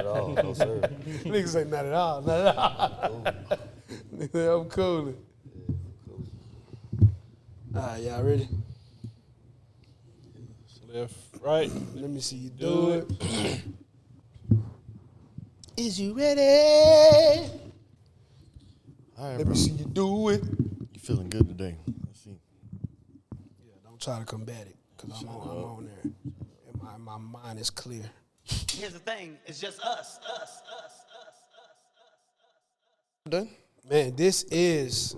Not at all, no sir. Niggas say not at all, not at all. Nigga say I'm coolin'. All right, y'all ready? Left, right. Let me see you do it. Is you ready? All right, Let bro. me see you do it. You feeling good today? Let's see. Yeah, don't try to combat it, because I'm on there. And my mind is clear. Here's the thing, it's just us. Done? Man, this is.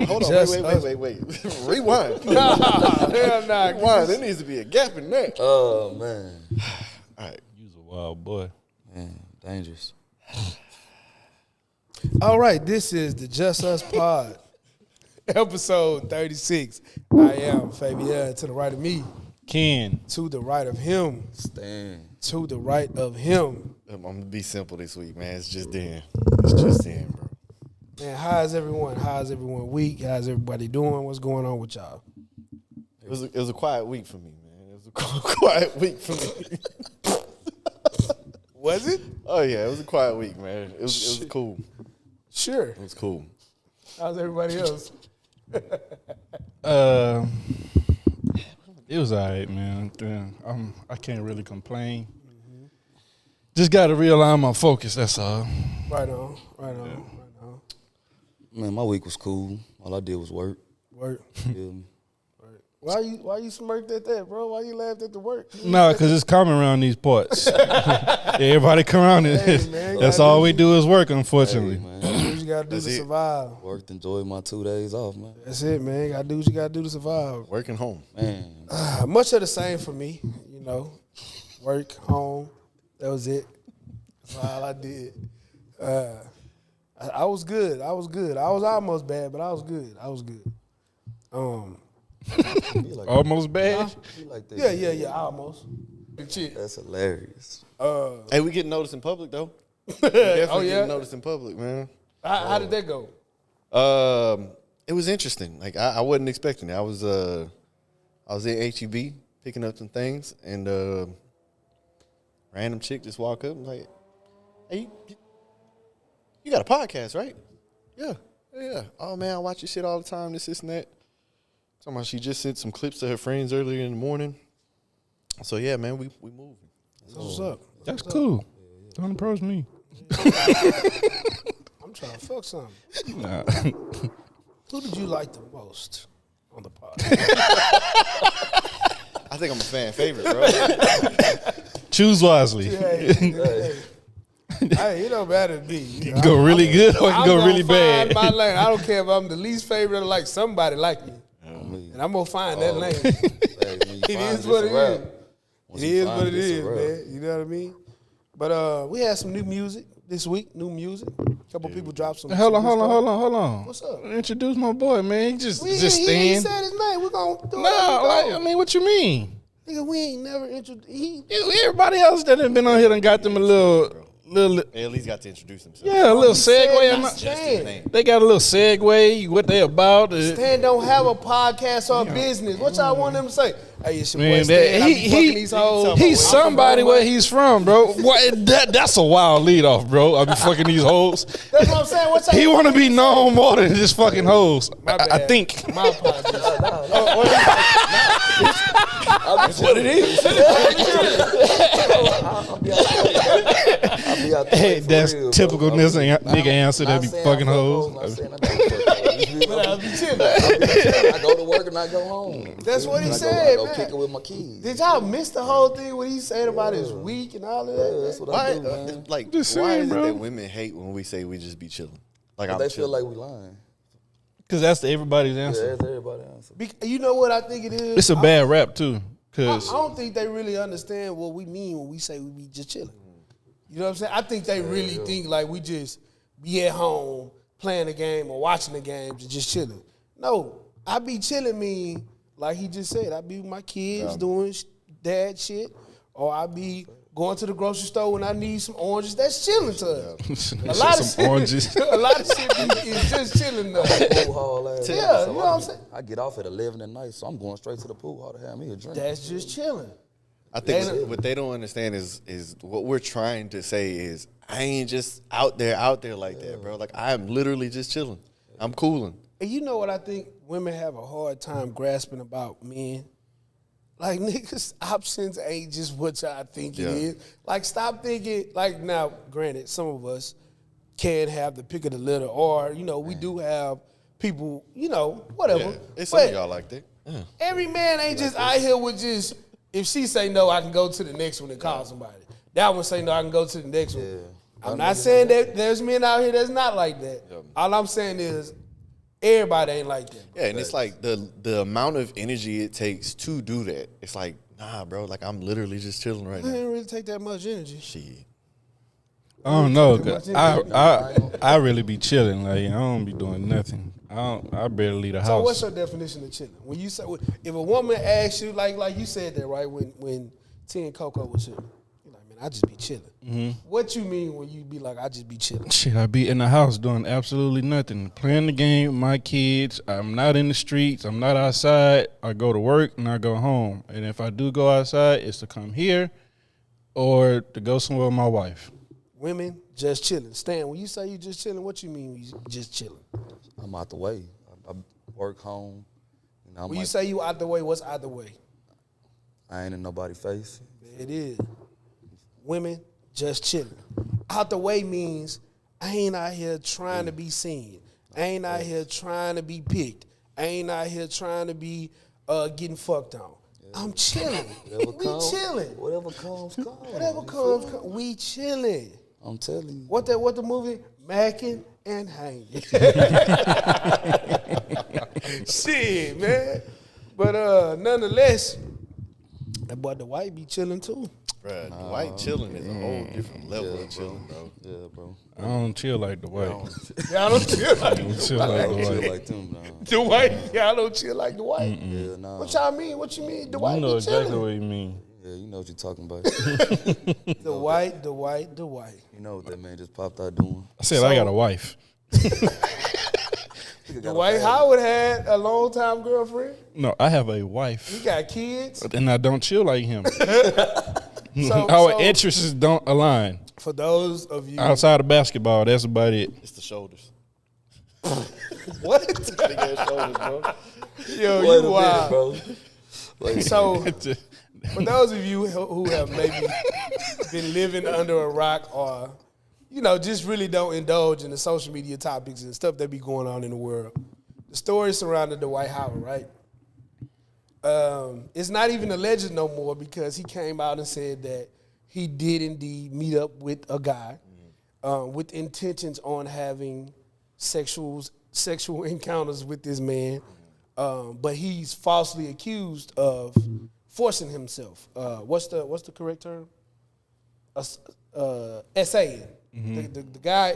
Hold on. Just Wait. Rewind. Hell nah. Rewind. There needs to be a gap in that. Oh, man. All right. You's a wild boy. Man, dangerous. All right, this is the Just Us Pod, episode 36. I am Fabian, to the right of me, Ken. to the right of him, Stan. to the right of him. I'm going to be simple this week, man. It's just Dan. It's just Dan, bro. Man, how's everyone? How's everyone week? How's everybody doing? What's going on with y'all? It was a quiet week for me, man. It was a quiet week for me. Was it? Oh, yeah. It was a quiet week, man. It was cool. Sure. It was cool. How's everybody else? It was all right, man. Damn, I can't really complain. Just got to realign my focus, that's all. Right on. Man, my week was cool. All I did was work. Work. Feel me? Why you smirked at that, bro? Why you laughed at the work? No, because it's common around these parts. Everybody come around and Hey, man, that's gotta all do we you- do is work, unfortunately. Hey, man. Do what you gotta do That's to it. survive. Worked, enjoyed my 2 days off, man. That's it, man. Gotta do what you gotta do to survive. Working home. Man, Much of the same for me, you know. Work, home. That was it. That's all I did. I was good. I was almost bad, but I was good. he like, Almost bad. he like that. Yeah, almost. Shit. That's hilarious. Hey, we getting noticed in public, though. Definitely yeah? getting noticed in public, man. How did that go? It was interesting. Like I wasn't expecting it. I was in HEB picking up some things, and random chick just walk up and like, "Hey, you got a podcast, right?" Yeah. Oh man, I watch your shit all the time. This and that. Talking about she just sent some clips to her friends earlier in the morning. So yeah, man, we moving. That's what's up. That's cool. Don't approach me. I'm trying to fuck something. Nah. Who did you like the most on the pod? I think I'm a fan favorite, bro. Choose wisely. Hey, it don't matter to me. You can go really good or you can go really bad. My lane. I don't care if I'm the least favorite or like somebody like me. And I'm gonna find that lane. It is what it is. It is what it is, man. You know what I mean? But we had some new music this week. New music. A couple people dropped some. Hold some good stuff. on. What's up? Introduce my boy, man. He just He stand. said his name. We're gonna do it. No, like, I mean, what you mean? Nigga, we ain't never introduced. Everybody else that have been on here done got them a little, They at least got to introduce themselves. yeah, a little segue. That's Just his name. They got a little segue, what they about. Stan don't have a podcast or business. What y'all want them to say? Hey, it's your boy Man, Stan. I be fucking these hoes. he's somebody where he's from, bro. What, that's a wild lead off, bro. I be fucking these hoes. That's what I'm saying. What's He want to be known more than just fucking hoes. My I bad. think. My apologies. That's what it is. Hey, that's typical nigga answer that be fucking hoes. I go to work and I go home. That's what he I said, go man. kick it with my kids. Did y'all miss the whole thing what he said about his week and all of that? That's what Why, I do, man. Just why saying, is it bro. that women hate when we say we just be chilling? Like I'm They feel chilling. like we lying. Because that's everybody's Yeah, answer. that's everybody answer. You know what I think it is? It's a bad rap, too. I Because don't think they really understand what we mean when we say we be just chilling. You know what I'm saying? I think they really think like we just be at home playing the game or watching the games and just chilling. No, I be chilling mean, like he just said, I be with my kids doing dad shit, or I be going to the grocery store when I need some oranges. That's chilling to us. A lot of some shit, oranges. a lot of shit is just chilling though. Pool hall ass. Yeah, So you know what I'm saying? I get off at 11 at night, so I'm going straight to the pool hall to have me a drink. That's just chilling. I think what they don't understand is what we're trying to say is I ain't just out there like that, bro. Like I am literally just chilling. I'm cooling. And you know what I think women have a hard time grasping about men? Like, niggas, options ain't just what y'all think it is. Like, stop thinking, like, now, granted, some of us can have the pick of the litter, or, you know, we do have people, you know, whatever. Yeah. It's some of y'all like that. Yeah. Every man ain't just out here with just, if she say no, I can go to the next one and call somebody. That one say no, I can go to the next one. I'm not saying that there's men out here that's not like that. Yeah. All I'm saying is, everybody ain't like that. Yeah, and it's like the amount of energy it takes to do that. It's like, nah, bro, like I'm literally just chilling right now. It ain't really take that much energy. Shit. I don't know. 'Cause I really be chilling. Like I don't be doing nothing. I barely leave the house. So what's your definition of chilling? When you say, if a woman asks you, like you said that, right? When T and Coco was here, you're like, man, I just be chilling. Mm-hmm. What you mean when you be like, I just be chilling? Shit, I be in the house doing absolutely nothing. Playing the game with my kids. I'm not in the streets. I'm not outside. I go to work and I go home. And if I do go outside, it's to come here or to go somewhere with my wife. Women just chilling. Stan, when you say you just chilling, what you mean you just chilling? I'm out the way. I work home. You know, when you say you out the way, what's out the way? I ain't in nobody's face. It is. Women just chilling. Out the way means I ain't out here trying to be seen. I ain't out here trying to be picked. I ain't out here trying to be getting fucked on. I'm chilling. We chilling. Whatever comes, comes. Whatever comes, we chilling. I'm telling you. What the movie? Macking and hanging. Shit, man. But nonetheless, that boy Dwight be chilling too. Bruh, Dwight chilling is a whole different level of chilling, bro. Yeah, bro. I don't chill like Dwight. Y'all don't chill like I don't chill like Dwight. Like them, Dwight. Y'all don't chill like Dwight. Yeah, nah. What y'all mean? What you mean? Dwight You know be chilling. exactly what you mean. Yeah, you know what you're talking about. Dwight. You know what that man just popped out doing. I said I got a wife. Dwight Howard had a long-time girlfriend. No, I have a wife. He got kids. And I don't chill like him. So Our interests don't align. For those of you Outside of basketball, that's about it. It's the shoulders. what? Big ass shoulders, bro. Yo, Wait you a wild. minute, bro. Like, So, for those of you who have maybe been living under a rock or, you know, just really don't indulge in the social media topics and stuff that be going on in the world, the story surrounding Dwight Howard, right? It's not even alleged no more because he came out and said that he did indeed meet up with a guy with intentions on having sexual encounters with this man, but he's falsely accused of forcing himself. What's the correct term? Essaying. The guy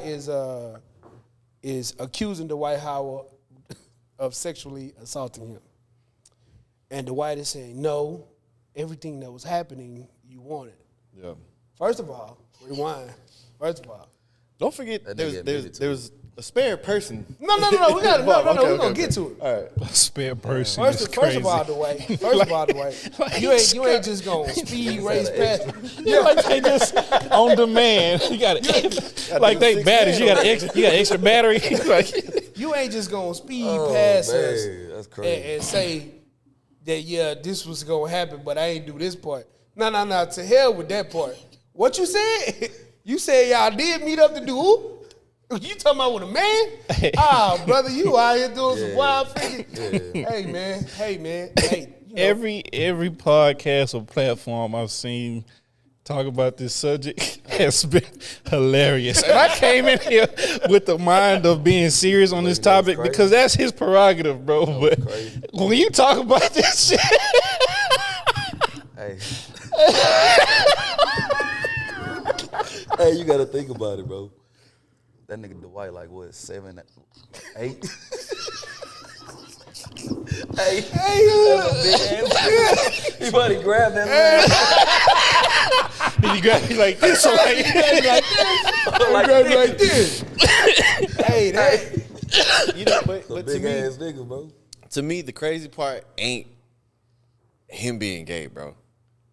is accusing Dwight Howard of sexually assaulting him. And Dwight is saying, no, everything that was happening, you wanted. Yeah. First of all, rewind. First of all. Don't forget, there was a spare person. No, we're gonna get to it. All right. A spare person First is of crazy. all, Dwight. You ain't just gonna speed race past. Yeah, like they just on demand. You got like they batteries. You got extra battery. Like You ain't just gonna speed past us that's crazy. and say that this was gonna happen, but I ain't do this part. No. To hell with that part. What you said? You said y'all did meet up to do who? You talking about with a man? Brother, you out here doing some wild freaking. Yeah. Hey, man. Hey, you know, every podcast or platform I've seen talk about this subject has been hilarious. And I came in here with the mind of being serious on this topic because that's his prerogative, bro. But when you talk about this shit, Hey. Hey, you gotta think about it, bro. That nigga Dwight, like what, 7, 8? Hey, that's a big ass. He probably grabbed that man. then you grab me like this, like this. Hey, that. You know, but The to big me, ass nigga, bro. to me, the crazy part ain't him being gay, bro.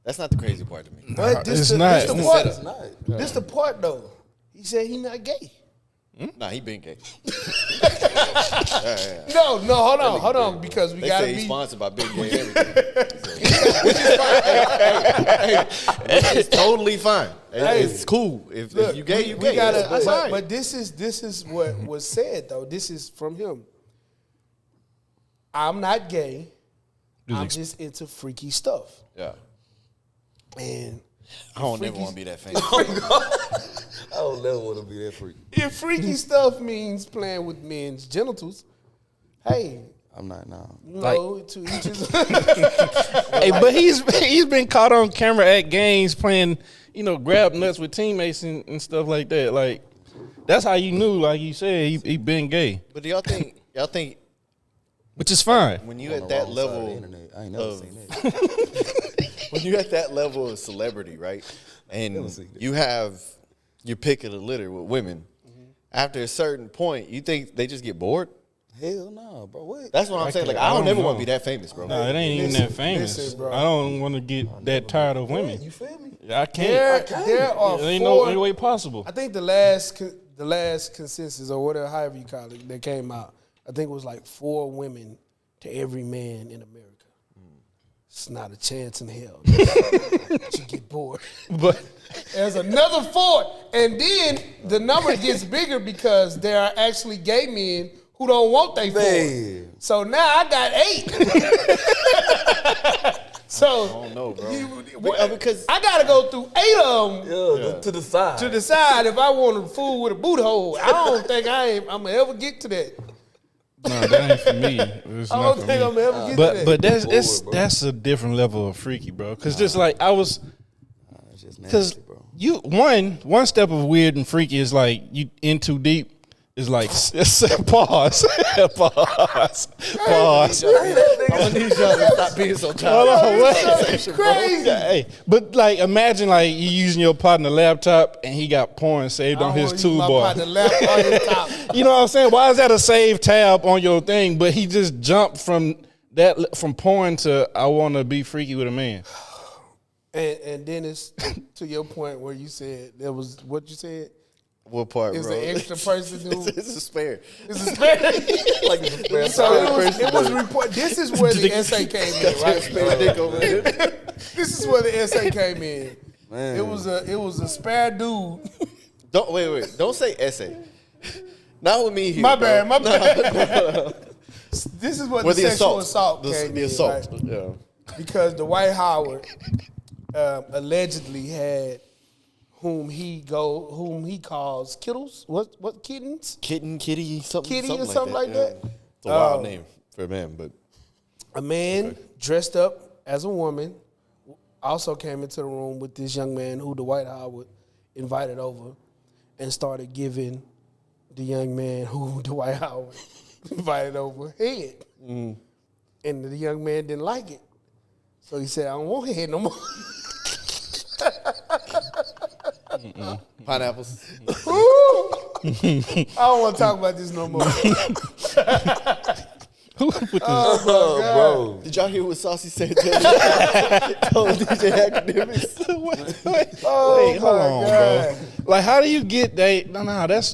That's not the crazy part to me. But It's not. This the part. It's not. This the part though. He said he not gay. Nah, he been gay. No, hold on, because we They gotta say he's be. sponsored by Big Gay everything. Which is fine. Which is totally fine. It's cool. If you gay, you gay. We gotta, That's fine. but this is what was said though. This is from him. I'm not gay. I'm just into freaky stuff. Yeah. And I don't ever want to be that famous. I don't never want to be that freak. if freaky stuff means playing with men's genitals, hey, I'm not now. you know, to each his. Hey, but he's been caught on camera at games playing, grab nuts with teammates and stuff like that. Like, that's how you knew, like you said, he been gay, But do y'all think which is fine. when you On at the that wrong side of level the internet. I ain't never of- seen that. when you at that level of celebrity, right? And Never seen that. you have your pick of the litter with women. After a certain point, you think they just get bored? Hell no, bro. What? That's what I'm saying. Like, I I don't don't ever know. want to be that famous, bro. No, it ain't even that famous. listen, bro. I don't want to get that tired of women. You feel me? I can't. There are There ain't four. no any way possible. I think the last consensus or whatever, however you call it, that came out, I think it was like 4 women to every man in America. It's not a chance in hell. You get bored. But There's another 4, and then the number gets bigger because there are actually gay men who don't want they 4. Man. So now I got 8. So I don't know, bro. because I gotta go through 8 of them Yeah, to the side. to decide if I want a fool with a boot hole. I don't think I'm gonna ever get to that. no, that ain't for me. It's I not don't for think me. I'm gonna ever get to that. But that's Bored, bro. that's a different level of freaky, bro. Because just like I was, It's just because nasty, bro. you one step of weird and freaky is like you in too deep. Is like pause, pause. I'm gonna need y'all to stop being so childish. Crazy. Hey, but like imagine like you using your partner laptop and he got porn saved on his toolbar. You know what I'm saying? Why is that a save tab on your thing? But he just jumped from porn to I want to be freaky with a man. And then it's to your point where you said there was what you said. What part, Is bro? the extra person who It's a spare. is a spare. Like it's a spare So tire. it was report. This is where the essay came in, right? Spare dick over there. This is where the essay came in. Man. It was a spare dude. Don't wait. Don't say essay. Not with me here. My bro. bad. My bad. This is where Where the the sexual assault. assault came The in, assault. right? Yeah. Because Dwight Howard allegedly had whom he calls kittles. What kittens? Kitty, something. Kitty or something something like that? Yeah. It's a wild name for a man, but A man dressed up as a woman also came into the room with this young man who Dwight Howard invited over and started giving the young man who Dwight Howard invited over head. And the young man didn't like it. So he said, I don't want head no more. pineapples. I don't want to talk about this no more. Who put this? Bro. Did y'all hear what Saucy said? Told DJ Academics. Oh, Wait, hold my on, God. bro. Like, how do you get that?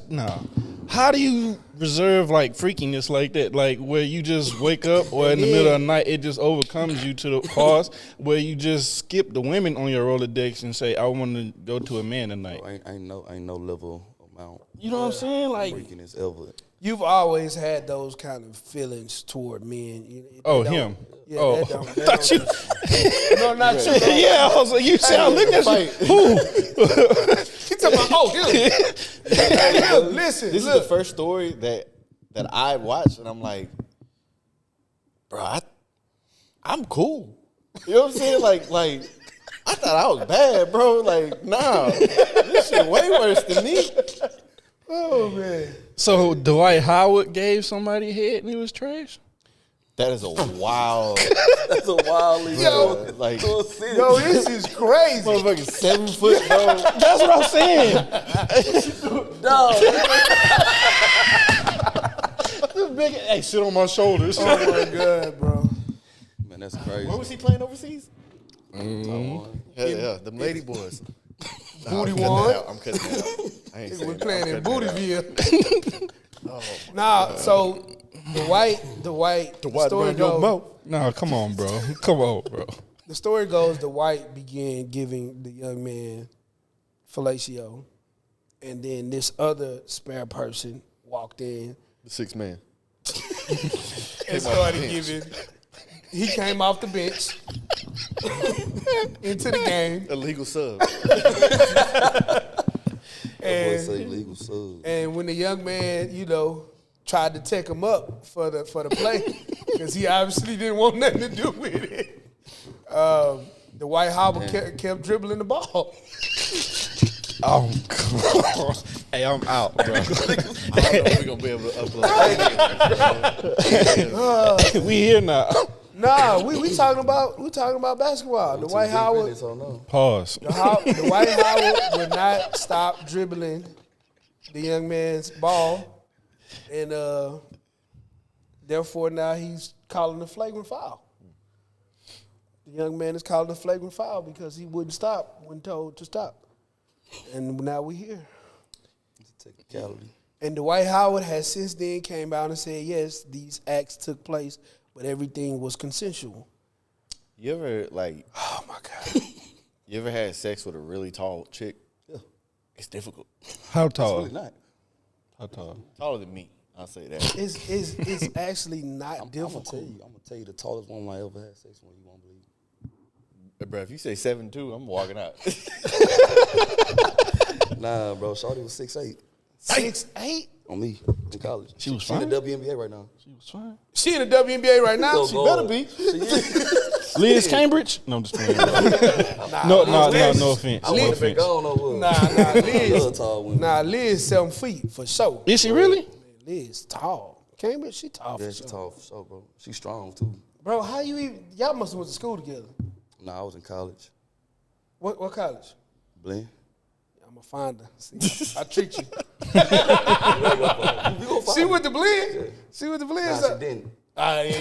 No. How do you reserve like freakiness like that? Like where you just wake up or in the middle of the night, it just overcomes you to the pause where you just skip the women on your Rolodex and say, I want to go to a man tonight. Ain't no level amount You know what I'm saying? Like, freakiness ever. You've always had those kind of feelings toward men. oh, They him. don't- Yeah, Oh, they thought you. No, not you. Yeah, I was like, you said, I looked at you. Who? He talking about, him. Listen, This is the first story that I watched, and I'm like, bro, I'm cool. You know what I'm saying? Like I thought I was bad, bro. Like, nah, this shit way worse than me. Oh, man. So Dwight Howard gave somebody head and he was trash? That is a wild, That's a wildly Yo, like, Yo, this is crazy. motherfucking 7 foot, bro. That's what I'm saying. This big, hey, sit on my shoulders. Oh, my God, bro. Man, that's crazy. Where was he playing overseas? Yeah, them lady boys. Booty I'm cutting one. that out. I'm cutting that out. I ain't saying We're that. playing I'm in cutting that out. Bootyville. Nah, so the white story goes. No, come on, bro. Come on, bro. The story goes the white began giving the young man fellatio, and then this other spare person walked in The 6 man. and started giving. He came off the bench into the game. Illegal sub. That boy say legal sub. And when the young man, tried to take him up for the play, because he obviously didn't want nothing to do with it, the Dwight Howard kept dribbling the ball. Oh, God. Hey, I'm out, bro. I don't know if we're going to be able to upload. We here now. Nah, we talking about basketball. The Dwight Howard, Pause. the Dwight Howard would not stop dribbling the young man's ball, and therefore now he's calling a flagrant foul. The young man is calling a flagrant foul because he wouldn't stop when told to stop, and now we're here. Technicality. And Dwight Howard has since then came out and said, yes, these acts took place, but everything was consensual. You ever, Oh, my God. you ever had sex with a really tall chick? Yeah. It's difficult. How It's tall? really not. How tall? Taller than me. I'll say that. It's actually not I'm difficult. gonna tell you the tallest woman I ever had sex with. You won't believe. Bro, if you say 7'2", I'm walking out. Nah, bro. Shawty was 6'8". 6'8"? On me in college. She was She in fine? the WNBA right now. She was fine. She in the WNBA right now? She Go better guard. be. She is. Liz Cambridge? No, I'm just playing. No offense. I No would have been offense. gone over. Nah, I Liz. love tall women. Nah, Liz 7 feet for sure. Is she really? Liz tall. Cambridge, she tall Yeah, for she sure. tall for sure, bro. She strong too. Bro, how you even? Y'all must have went to school together. Nah, I was in college. What college? Blend. I'm a finder. See, I tricked you. You gonna find She me. went to Blend. She went to Blend. Nah, she didn't. Ah, yeah.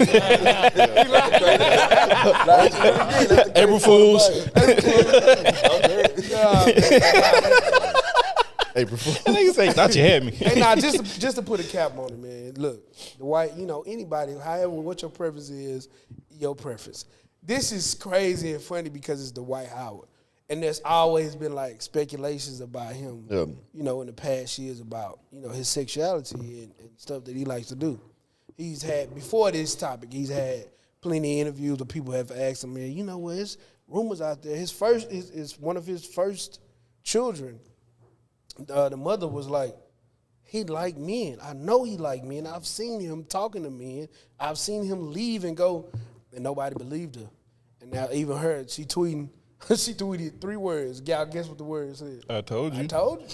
April Fools. April Fool. That nigga say, thought you had me. Hey, nah, just to put a cap on it, man. Look, the white, anybody, however, what your preference is, your preference. This is crazy and funny because it's the Dwight Howard. And there's always been like speculations about him, in the past years about, his sexuality and stuff that he likes to do. He's had, before this topic, he's had plenty of interviews where people have asked him, man, there's rumors out there. His first is one of his first children. The mother was like, he liked men. I know he liked men. I've seen him talking to men. I've seen him leave and go, and nobody believed her. And now even her, she tweeted 3 words. Gal, guess what the words said? I told you. I told you.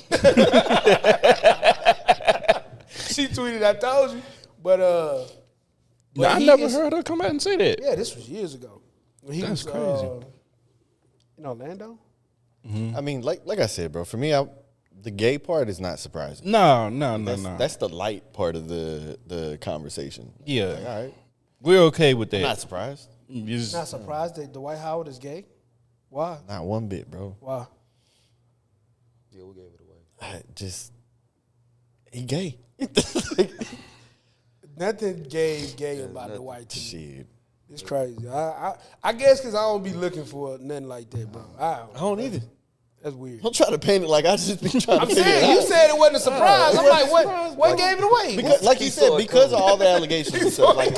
She tweeted, I told you. But I never heard her come out and say that. Yeah, this was years ago. When he That's was crazy. in Orlando. I mean, like I said, bro, for me, the gay part is not surprising. No. That's the light part of the conversation. Yeah. Like, all right. We're okay with that. I'm not surprised. Just- Not surprised that Dwight Howard is gay. Why? Not one bit, bro. Why? Yeah, we gave it away. He gay. Nothing gay about nothing. Dwight to me. Shit. It's crazy. I guess because I don't be looking for nothing like that, bro. I don't either. That's weird. Don't try to paint it like I just be trying I'm to figure saying it you out. said it wasn't a surprise. it I'm wasn't like, a surprise, what bro. gave it away? Because, like you said, because of all the allegations and stuff. Like,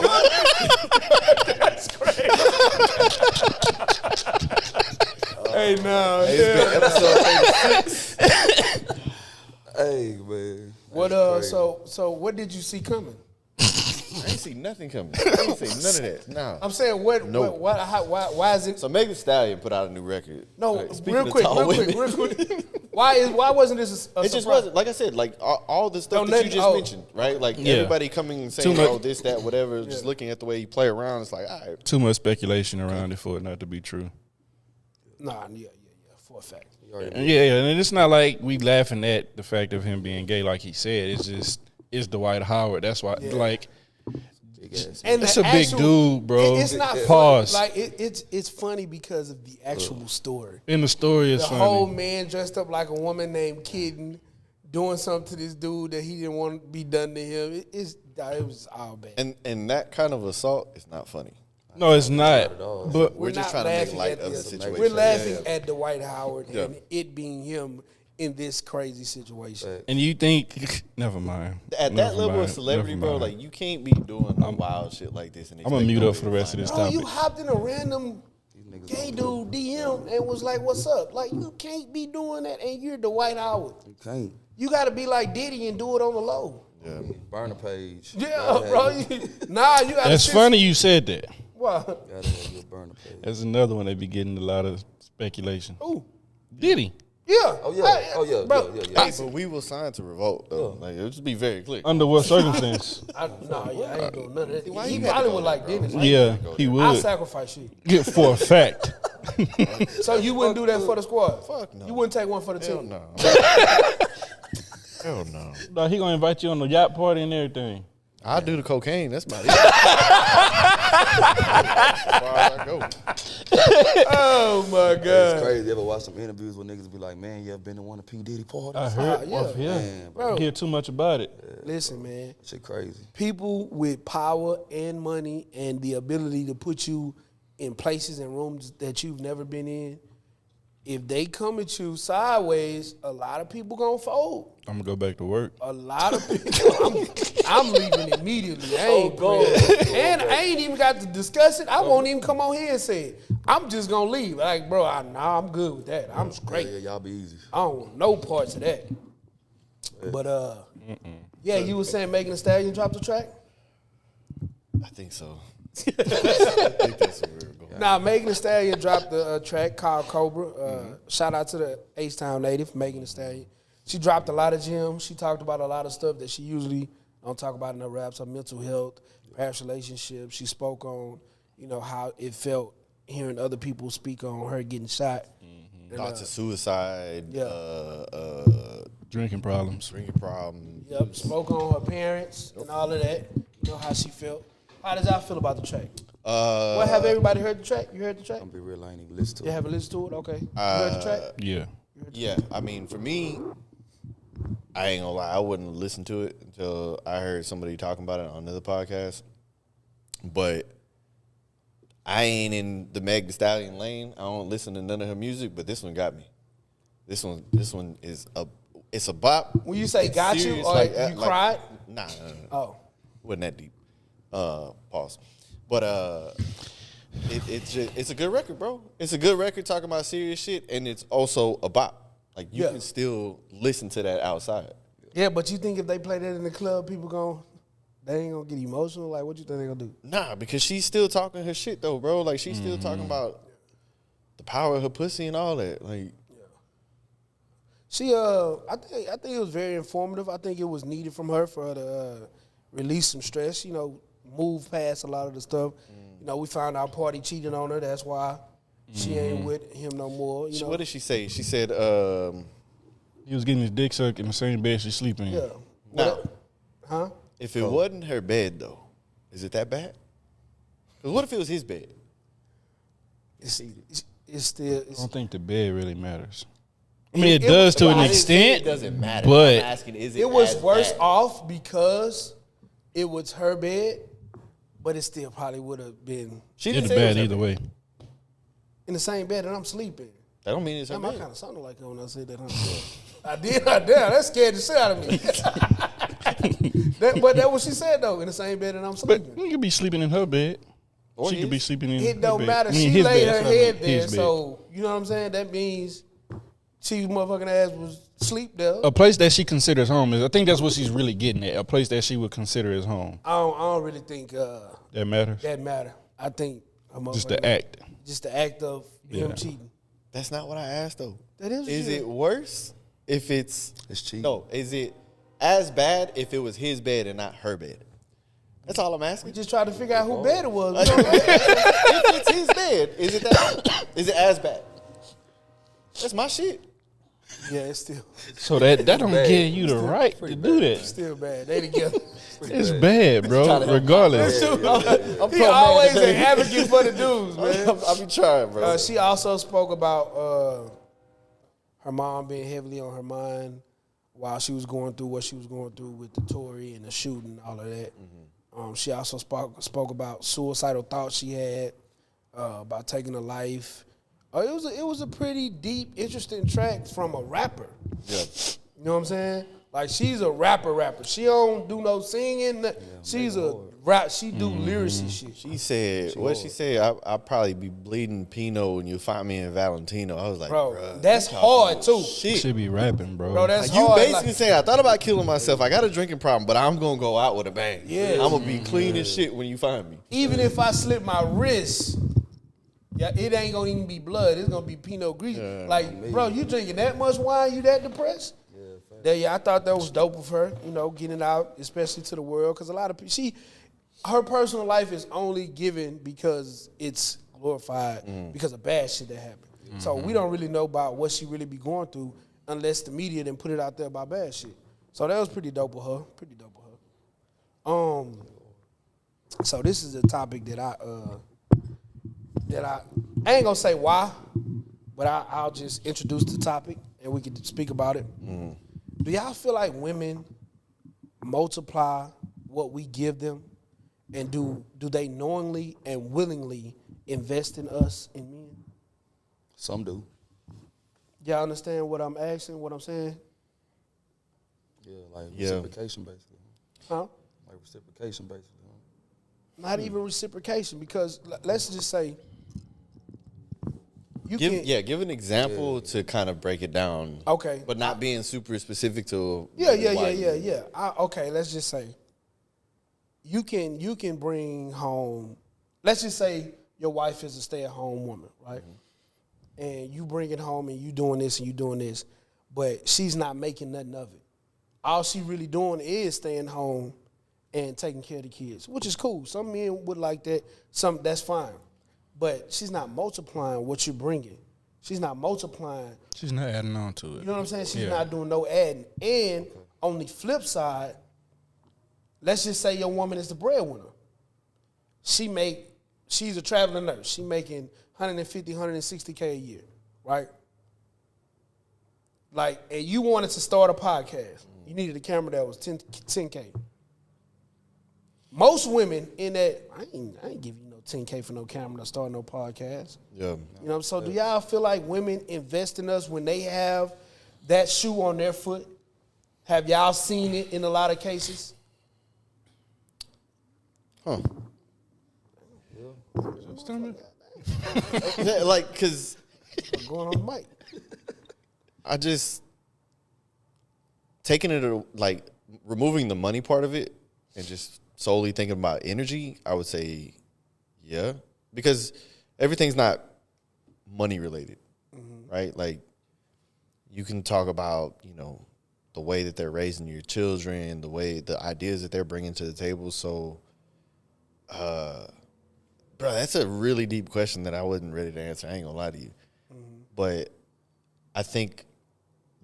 That's crazy. Hey, no. it's been episode 36. Hey, man. What That's crazy. so what did you see coming? I ain't see nothing coming. I ain't see none of that. No. I'm saying why is it So Meg Thee Stallion put out a new record. no Speaking real of quick, tall women. real quick. Why wasn't this a It surprise? just wasn't. Like I said, like all the stuff No, that you nothing- just oh. mentioned, right? Like Yeah. everybody coming and saying, Too much- oh, this, that, whatever, just looking at the way you play around, it's like, all right. Too much speculation around it for it not to be true. Nah, yeah, for a fact. Yeah, and it's not like we laughing at the fact of him being gay, like he said. It's just it's Dwight Howard. That's why, like, Big ass. And That's the a big dude, bro. It's not Pause. funny. Like it's funny because of the actual story. In the story is The funny. whole man dressed up like a woman named Kitten doing something to this dude that he didn't want to be done to him. It was all bad. And that kind of assault is not funny. No, it's not. at all. But We're just not trying to make laughing light at of the this. situation. We're laughing Yeah. at Dwight Howard Yeah. and it being him in this crazy situation. and you think? Never mind. At that Never level mind. of celebrity, Never bro, mind. like you can't be doing no wild shit like this. And I'm gonna mute up for the rest of this Bro, you topic. hopped in a random niggas gay don't dude DM and was like, "What's up?" Like you can't be doing that, and you're Dwight Howard. You can't. You got to be like Diddy and do it on the low. Yeah. Burn a page. Yeah, Gotta bro. have you- You got. That's funny you said that. What? Gotta have you a burner page. That's another one they be getting a lot of speculation. Ooh. Did he? Yeah. Oh yeah. Oh yeah. Bro, Yeah. Hey, but we were signed to revolt, though. Like, let's be very clear. Under what circumstance? I ain't doing none of that. Why He you gotta probably go would there, like bro? Dennis. Yeah, he I would. sacrifice shit. Get for a fact. So you wouldn't do that for the squad? Fuck no. You wouldn't take one for the Hell team? no. Hell no. No, he gonna invite you on the yacht party and everything. I'll do the cocaine. That's about it. As far as I go. Oh my It's god. crazy. You ever watch some interviews where niggas be like, "Man, you ever been to one of P Diddy parties?" I heard. yeah. Yeah, Man, bro. Bro. hear too much about it. Listen, man. Shit crazy. People with power and money and the ability to put you in places and rooms that you've never been in, if they come at you sideways, a lot of people gonna fold. I'm gonna go back to work. A lot of people. I'm leaving immediately. I ain't going. And I ain't even got to discuss it. I won't even come on here and say it. I'm just gonna leave. Like, bro, I'm good with that. I'm straight. Yeah, y'all be easy. I don't want no parts of that. But yeah, you were saying Meg Thee Stallion dropped the track? I think so. I think that's where we're going. Nah, Meg Thee Stallion dropped a track called Cobra. Shout out to the H-Town native, Meg Thee Stallion. She dropped a lot of gems. She talked about a lot of stuff that she usually don't talk about in her raps, her mental health, past relationships. She spoke on, how it felt hearing other people speak on her getting shot. And, Thoughts of suicide, yeah. Drinking problems. drinking problem. Yep, spoke on her parents and all of that. How she felt. How does y'all feel about the track? Well, have everybody heard the track? You heard the track? I'm be real. I ain't even listen to You it. haven't listened to it? Okay. You heard the track? Yeah. Yeah, I mean, for me, I ain't gonna lie, I wouldn't listen to it until I heard somebody talking about it on another podcast. But I ain't in the Meg Thee Stallion lane. I don't listen to none of her music, but this one got me. This one is it's a bop. When you say It's got you, serious, or you cried? Nah. Oh. Wasn't that deep. Pause. But it's a good record, bro. It's a good record talking about serious shit, and it's also a bop. Like you Yeah. can still listen to that outside. Yeah, but you think if they play that in the club, they ain't gonna get emotional? Like, what you think they gonna do? Nah, because she's still talking her shit though, bro. Like she's still talking about the power of her pussy and all that. Like She, I think it was very informative. I think it was needed from her for her to release some stress. Move past a lot of the stuff. We found out Party cheated on her. That's why she ain't with him no more. what did she say? She said, He was getting his dick sucked in the same bed she sleeping in. Yeah. Now, Huh? if it wasn't her bed though, is it that bad? Because what if it was his bed? It's still. I don't think the bed really matters. I It- mean, it it- does to I an didn't say extent. it doesn't matter. But I'm asking, is it? It was as worse bad? off because it was her bed, but it still probably would have been She it's didn't say it was bad her either bed. way. in the same bed that I'm sleeping. That don't mean it's her Damn, I bed. kind of sounded like it when I said that. I did. That scared the shit out of me. But that's what she said though. In the same bed that I'm But sleeping. you could be sleeping in her bed. Or She could be sleeping in. It her don't bed. matter. I mean, She his laid bed, her that's what I head mean, there, his bed. so you know what I'm saying. That means she motherfucking ass was asleep there. A place that she considers home is. I think that's what she's really getting at. A place that she would consider as home. I don't really think That matters. that matter. I think a Just the motherfucker- act. just the act of him Yeah. cheating. That's not what I asked though. That is what Is you- it worse if it's cheating. No, is it as bad if it was his bed and not her bed? That's all I'm We asking. just tried to figure out who bed it was. if it's his bed, is it as bad? That's my shit. Yeah, it's still So that don't bad. give you the right to do that. still bad. They together. It's bad, bro. Regardless. I'm He always an advocate for the dudes, man. I be trying, bro. She also spoke about her mom being heavily on her mind while she was going through what she was going through with the Tory and the shooting and all of that. She also spoke about suicidal thoughts she had, about taking a life. It was a pretty deep, interesting track from a rapper. Yeah. You know what I'm saying? Like, she's a rapper. She don't do no singing. She's a rap. She do lyricy shit. She said, she said? I'll probably be bleeding Pinot when you find me in Valentino. I was like, Bro, that's hard, too. shit. Should be rapping, bro. Bro, that's You hard. basically saying, I thought about killing myself. I got a drinking problem, but I'm going to go out with a bang. Yeah. I'm going to be clean as shit when you find me. Even if I slip my wrist, yeah, it ain't gonna even be blood. It's gonna be Pinot Gris. Like, bro, you drinking that much wine? You that depressed? Yeah, I thought that was dope of her. You know, getting out, especially to the world, because a lot of people, her personal life is only given because it's glorified because of bad shit that happened. So we don't really know about what she really be going through unless the media then put it out there about bad shit. So that was pretty dope of her. So this is a topic that I ain't gonna say why, but I'll just introduce the topic and we can speak about it. Do y'all feel like women multiply what we give them, and do they knowingly and willingly invest in us and men? Some do. Y'all understand what I'm asking? What I'm saying? Yeah, like reciprocation, basically. Huh? Like reciprocation, basically. Not even reciprocation, because let's just say. Give an example to kind of break it down. Okay. But not being super specific to Yeah. Okay, let's just say you can bring home. Let's just say your wife is a stay-at-home woman, right? And you bring it home and you doing this and you doing this, but she's not making nothing of it. All she really doing is staying home and taking care of the kids, which is cool. Some men would like that. That's fine. But she's not multiplying what you're bringing. She's not multiplying. She's not adding on to it. You know what I'm saying? She's not doing no adding. And on the flip side, let's just say your woman is the breadwinner. She's a traveling nurse. She making $150,000, $160K a year, right? Like, and you wanted to start a podcast. You needed a camera that was 10K. Most women in that, I ain't give you no 10K for no camera to start no podcast. Yeah. You know, so do y'all feel like women invest in us when they have that shoe on their foot? Have y'all seen it in a lot of cases? Huh. Like, because I'm going on the mic. I just taking it, like, removing the money part of it and just solely thinking about energy, I would say, yeah, because everything's not money related, right? Like, you can talk about, the way that they're raising your children, the ideas that they're bringing to the table. So, bro, that's a really deep question that I wasn't ready to answer. I ain't gonna lie to you, but I think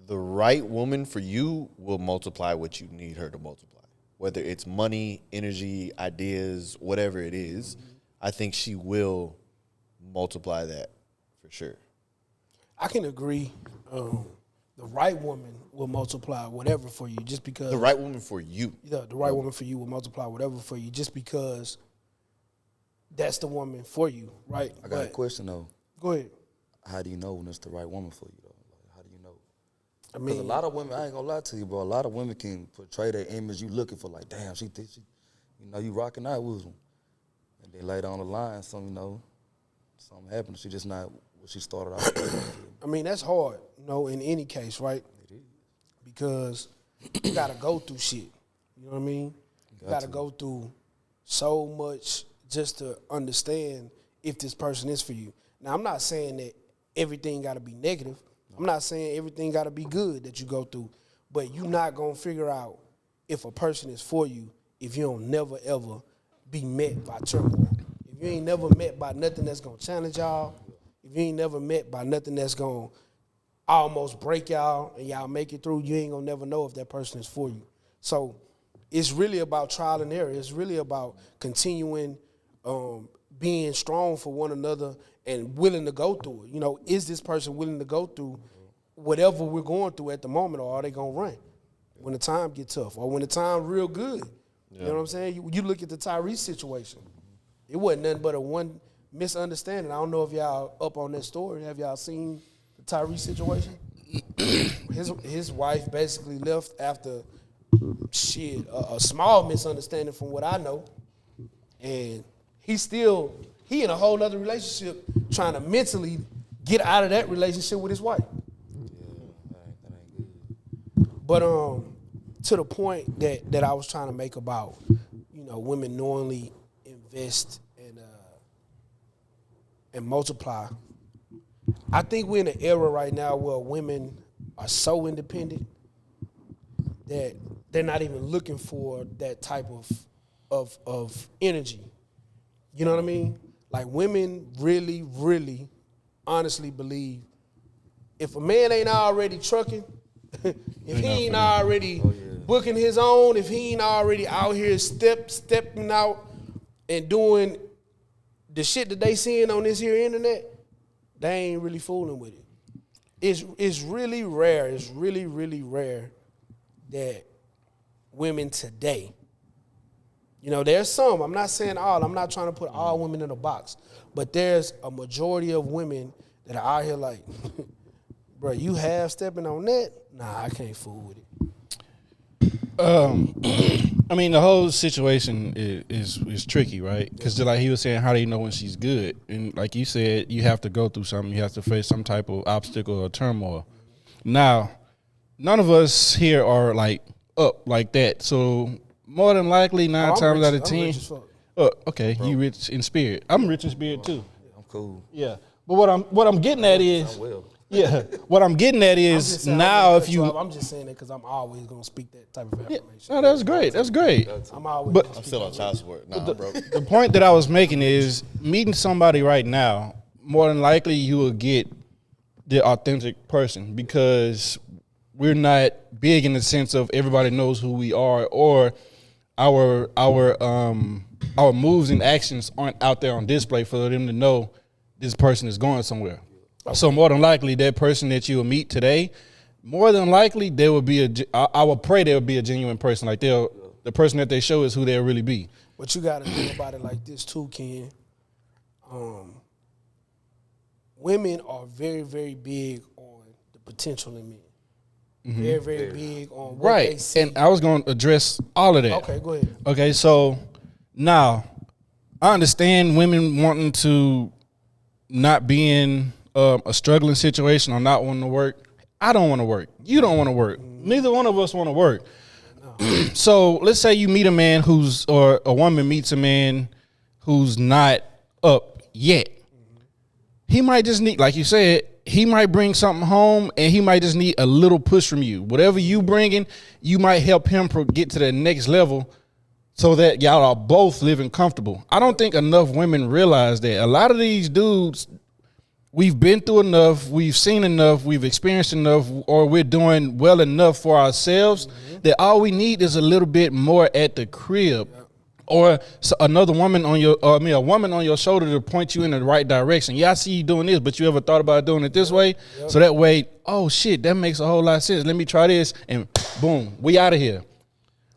the right woman for you will multiply what you need her to multiply. Whether it's money, energy, ideas, whatever it is, I think she will multiply that for sure. I can agree. The right woman will multiply whatever for you just because. The right woman for you. Yeah, the right woman for you will multiply whatever for you just because that's the woman for you, right? I got a question, though. Go ahead. How do you know when it's the right woman for you, though? Like, how do you know? I Because mean, a lot of women, I ain't gonna lie to you, bro. A lot of women can portray that image you looking for. Like, damn, she thinks you rocking out with them. And then later on the line, something happened. She just not what she started out with. I mean, that's hard, in any case, right? It is. Because you got to go through shit. You know what I mean? You got to go through so much just to understand if this person is for you. Now, I'm not saying that everything got to be negative. I'm not saying everything got to be good that you go through. But you're not going to figure out if a person is for you if you don't never, ever be met by turmoil. If you ain't never met by nothing that's going to challenge y'all, if you ain't never met by nothing that's going to almost break y'all and y'all make it through, you ain't gonna never know if that person is for you. So it's really about trial and error. It's really about continuing being strong for one another and willing to go through it. You know, is this person willing to go through whatever we're going through at the moment, or are they gonna run when the time get tough, or when the time real good? Yeah. You know what I'm saying? You look at the Tyrese situation. It wasn't nothing but a one misunderstanding. I don't know if y'all up on that story. Have y'all seen the Tyrese situation? His wife basically left after a small misunderstanding from what I know, and he in a whole other relationship trying to mentally get out of that relationship with his wife. Yeah, that ain't good. But to the point that I was trying to make about, you know, women knowingly invest and multiply. I think we're in an era right now where women are so independent that they're not even looking for that type of energy. You know what I mean? Like, women really, really honestly believe if a man ain't already trucking, if he ain't already booking his own, if he ain't already out here stepping out and doing the shit that they seeing on this here internet, they ain't really fooling with it. It's really rare. It's really, really rare that women today, you know, there's some, I'm not saying all, I'm not trying to put all women in a box, but there's a majority of women that are out here like, bro, you half stepping on that? Nah, I can't fool with it. I mean, the whole situation is tricky, right? Because like he was saying, how do you know when she's good? And like you said, you have to go through something. You have to face some type of obstacle or turmoil. Now, none of us here are like up like that. So more than likely, nine times out of 10. Rich as fuck. Okay, you rich in spirit. I'm rich in spirit too. I'm cool. Yeah, but what I'm getting at is, yeah, what I'm getting at is now if you, I'm just saying it because I'm always gonna speak that type of affirmation. no, that's great. That's great. I'm always. But I'm still on child support. Nah, bro. The point that I was making is meeting somebody right now, more than likely you will get the authentic person because we're not big in the sense of everybody knows who we are or our moves and actions aren't out there on display for them to know this person is going somewhere. Okay. So more than likely that person that you will meet today, more than likely there will be I would pray there will be a genuine person. Like the person that they show is who they'll really be. But you got to think about it like this too, Ken. Women are very, very big on the potential in men. Mm-hmm. Very, very big on what they see. And I was going to address all of that. Okay, go ahead. Okay, so now I understand women wanting to not be in a struggling situation or not wanting to work. I don't want to work. You don't want to work. Neither one of us want to work. No. So let's say you meet a man or a woman meets a man who's not up yet. He might just need, like you said, he might bring something home and he might just need a little push from you. Whatever you bringing, you might help him get to the next level so that y'all are both living comfortable. I don't think enough women realize that. A lot of these dudes, we've been through enough, we've seen enough, we've experienced enough, or we're doing well enough for ourselves that all we need is a little bit more at the crib. Or another woman on a woman on your shoulder to point you in the right direction. Yeah, I see you doing this, but you ever thought about doing it this way? Yep. So that way, oh shit, that makes a whole lot of sense. Let me try this, and boom, we out of here.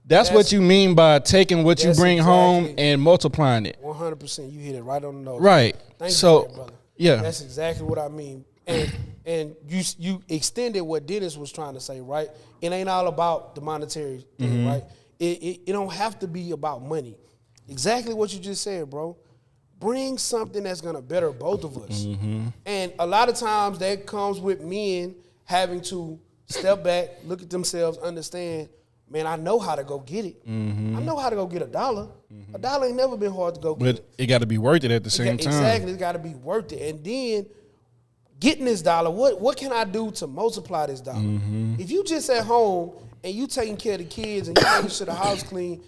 That's what you mean by taking what you bring home and multiplying it. 100%, you hit it right on the nose. Right. Thank so, you for that, brother. Yeah, that's exactly what I mean. And you extended what Dennis was trying to say, right? It ain't all about the monetary thing, right? It don't have to be about money. Exactly what you just said, bro. Bring something that's gonna better both of us. And a lot of times that comes with men having to step back, look at themselves, understand, man, I know how to go get it. I know how to go get $1. $1 ain't never been hard to go get. But it got to be worth it at the same time. Exactly, it's got to be worth it. And then getting this $1, what can I do to multiply this $1? If you just at home and you taking care of the kids and you making sure the house clean,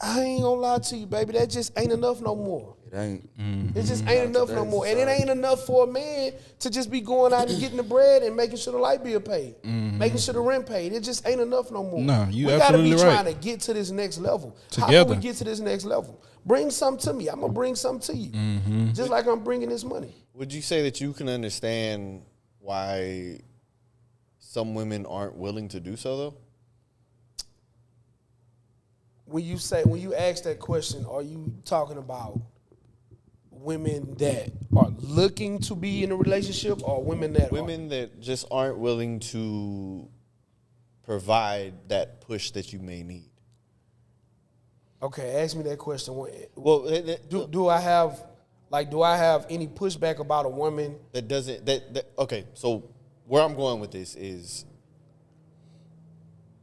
I ain't gonna lie to you, baby. That just ain't enough no more. It ain't. It just ain't enough no more. And it ain't enough for a man to just be going out and getting the bread and making sure the light bill paid, making sure the rent paid. It just ain't enough no more. No, you we absolutely gotta be right. trying to get to this next level. How Together. can we get to this next level? Bring something to me. I'm gonna bring something to you. Just like I'm bringing this money. Would you say that you can understand why some women aren't willing to do so, though? When you ask that question, are you talking about women that are looking to be in a relationship or women that just aren't willing to provide that push that you may need? Okay, ask me that question. Well, Do I have any pushback about a woman that doesn't okay, so where I'm going with this is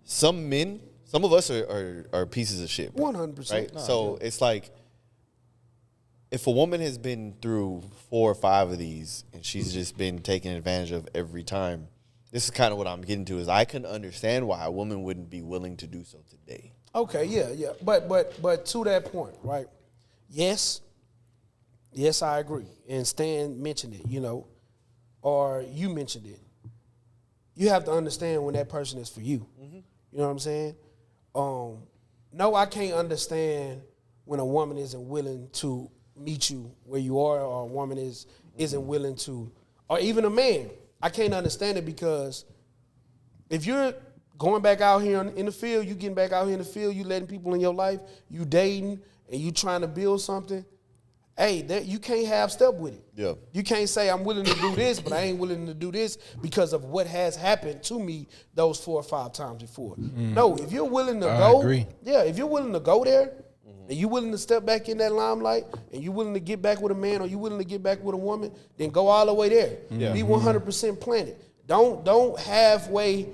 some of us are pieces of shit, bro, 100%. right? Nah, So it's like if a woman has been through 4 or 5 of these and she's just been taken advantage of every time, this is kind of what I'm getting to, is I can understand why a woman wouldn't be willing to do so today. Okay, yeah. But to that point, right? Yes, I agree. And Stan mentioned it, or you mentioned it. You have to understand when that person is for you. You know what I'm saying? No, I can't understand when a woman isn't willing to meet you where you are, or a woman isn't willing to, or even a man. I can't understand it because if you're going back out here in the field, you getting back out here in the field, you letting people in your life, you dating, and you trying to build something, hey, you can't half step with it. Yeah. You can't say I'm willing to do this, but I ain't willing to do this because of what has happened to me those 4 or 5 times before. No, if you're willing to go, agree. yeah, if you're willing to go there, and you willing to step back in that limelight, and you willing to get back with a man, or you willing to get back with a woman, then go all the way there. Yeah. Be 100% planted. Don't halfway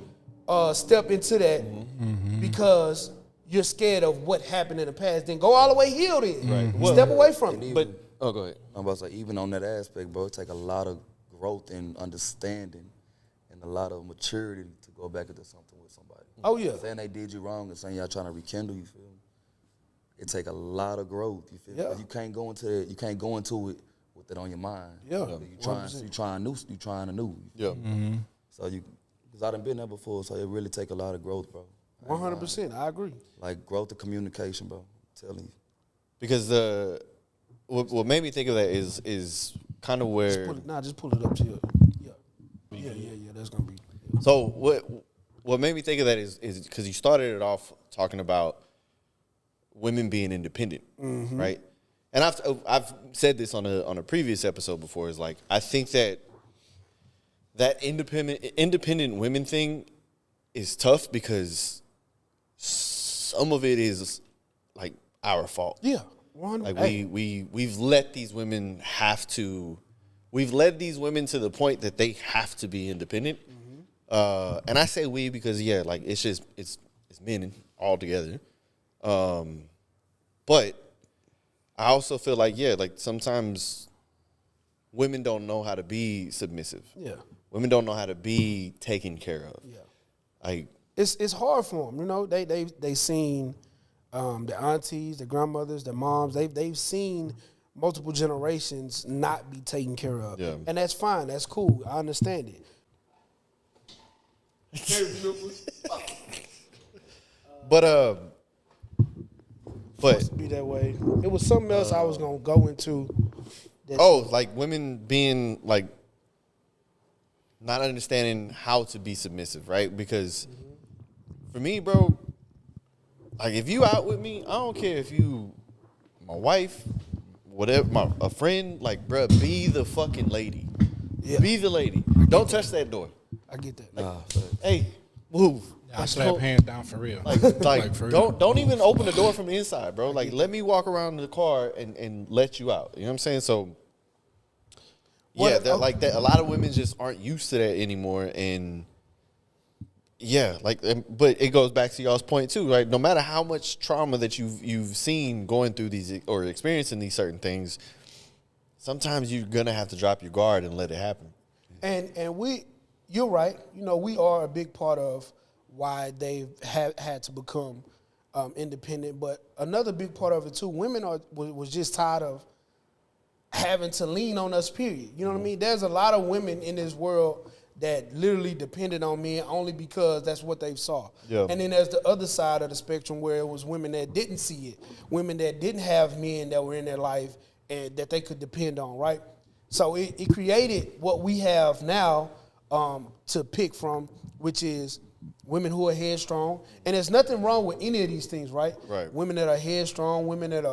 step into that because you're scared of what happened in the past. Then go all the way healed in. Right. Step away from it. But go ahead. I'm about to say, even on that aspect, bro, it take a lot of growth and understanding and a lot of maturity to go back into something with somebody. Oh, yeah. Saying they did you wrong and saying y'all trying to rekindle, you feel me? It take a lot of growth, you feel me? Yeah. You can't go into it. You can't go into it with it on your mind. Yeah. You trying anew. Yeah. So because I done been there before, so it really take a lot of growth, bro. 100%. I agree. Like growth of communication, bro. I'm telling you. Because what made me think of that is kind of where. Just pull it up to you. Yeah. That's gonna be. So what made me think of that is because you started it off talking about women being independent, right? And I've said this on a previous episode before. Is like I think that independent women thing is tough because some of it is like our fault. Yeah. 100%. Like we've let these women we've led these women to the point that they have to be independent. And I say we because like it's men all together. But I also feel like like sometimes women don't know how to be submissive. Yeah. Women don't know how to be taken care of. Yeah. Like It's hard for them, They seen the aunties, the grandmothers, the moms. They've seen multiple generations not be taken care of, and that's fine. That's cool. I understand it. But Supposed to be that way. It was something else I was gonna go into. Like women being like not understanding how to be submissive, right? Because for me, bro, like if you out with me, I don't care if you my wife, whatever, a friend, like, bro, be the fucking lady. Yeah. Be the lady. Don't touch that door. I get that. Hey, move. I slap hands down for real. Like for real. don't even open the door from the inside, bro. Like let me walk around the car and let you out. You know what I'm saying? So like that. A lot of women just aren't used to that anymore, and but it goes back to y'all's point too, right? No matter how much trauma that you've seen going through these or experiencing these certain things, sometimes you're gonna have to drop your guard and let it happen. And you're right. We are a big part of why they've had to become independent. But another big part of it too, women was just tired of having to lean on us, period. You know what I mean? There's a lot of women in this world that literally depended on men only because that's what they saw. Yeah. And then there's the other side of the spectrum where it was women that didn't see it, women that didn't have men that were in their life and that they could depend on, right? So it created what we have now to pick from, which is women who are headstrong. And there's nothing wrong with any of these things, right? Right. Women that are headstrong, women that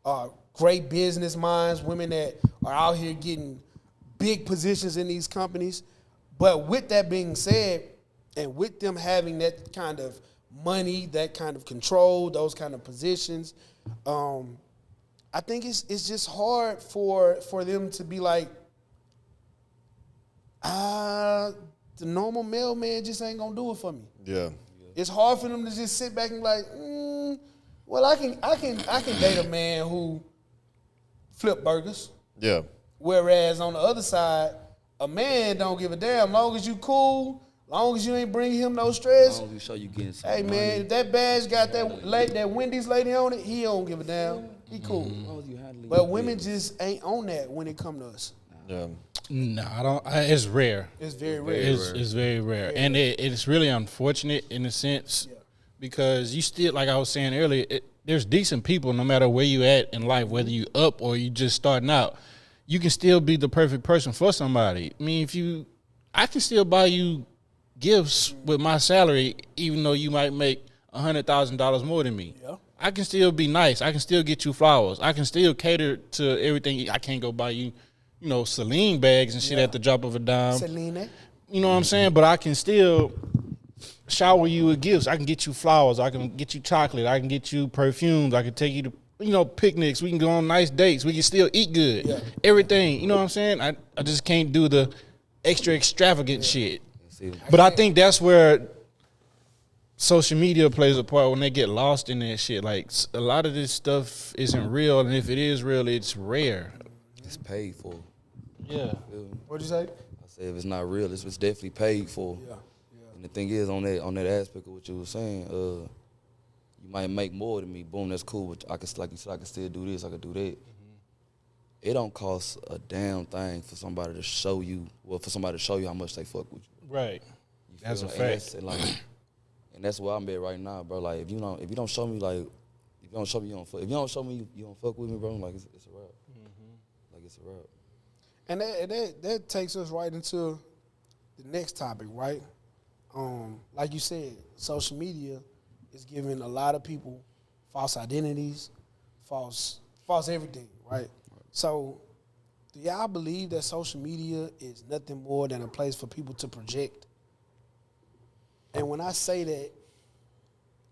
are great business minds, women that are out here getting big positions in these companies. But with that being said, and with them having that kind of money, that kind of control, those kind of positions, I think it's just hard for them to be like, the normal male man just ain't gonna do it for me. Yeah. It's hard for them to just sit back and be like, well, I can date a man who flip burgers. Yeah. Whereas on the other side, a man don't give a damn. Long as you cool, long as you ain't bringing him no stress. As long as you show you getting some Hey man, if that badge got that Wendy's lady on it, he don't give a damn. He cool. But women just ain't on that when it come to us. Yeah. No, I don't. It's rare. It's very rare. It's very rare, and it's really unfortunate in a sense because you still, like I was saying earlier, there's decent people no matter where you at in life, whether you up or you just starting out. You can still be the perfect person for somebody. I mean, I can still buy you gifts with my salary, even though you might make $100,000 more than me. Yeah. I can still be nice. I can still get you flowers. I can still cater to everything. I can't go buy you, Celine bags and shit at the drop of a dime. Celine. You know what I'm saying? But I can still shower you with gifts. I can get you flowers. I can get you chocolate. I can get you perfumes. I can take you to picnics. We can go on nice dates. We can still eat good. Yeah. Everything. You know what I'm saying? I just can't do the extra extravagant shit. But I think that's where social media plays a part when they get lost in that shit. Like, a lot of this stuff isn't real, and if it is real, it's rare. It's paid for. Yeah. What'd you say? I said if it's not real, it's definitely paid for. Yeah. And the thing is, on that aspect of what you were saying, you might make more than me. Boom, that's cool. But I can, like you said, I can still do this. I can do that. It don't cost a damn thing for somebody to show you. Well, for somebody to show you how much they fuck with you. Right. You That's a feel fact. And that's where I'm at right now, bro. Like if you don't show me, like if you don't show me you don't fuck. If you don't show me you don't fuck with me, bro. Like it's a wrap. Like it's a wrap. And that takes us right into the next topic, right? Like you said, social media is giving a lot of people false identities, false everything, right? So, do y'all believe that social media is nothing more than a place for people to project? And when I say that,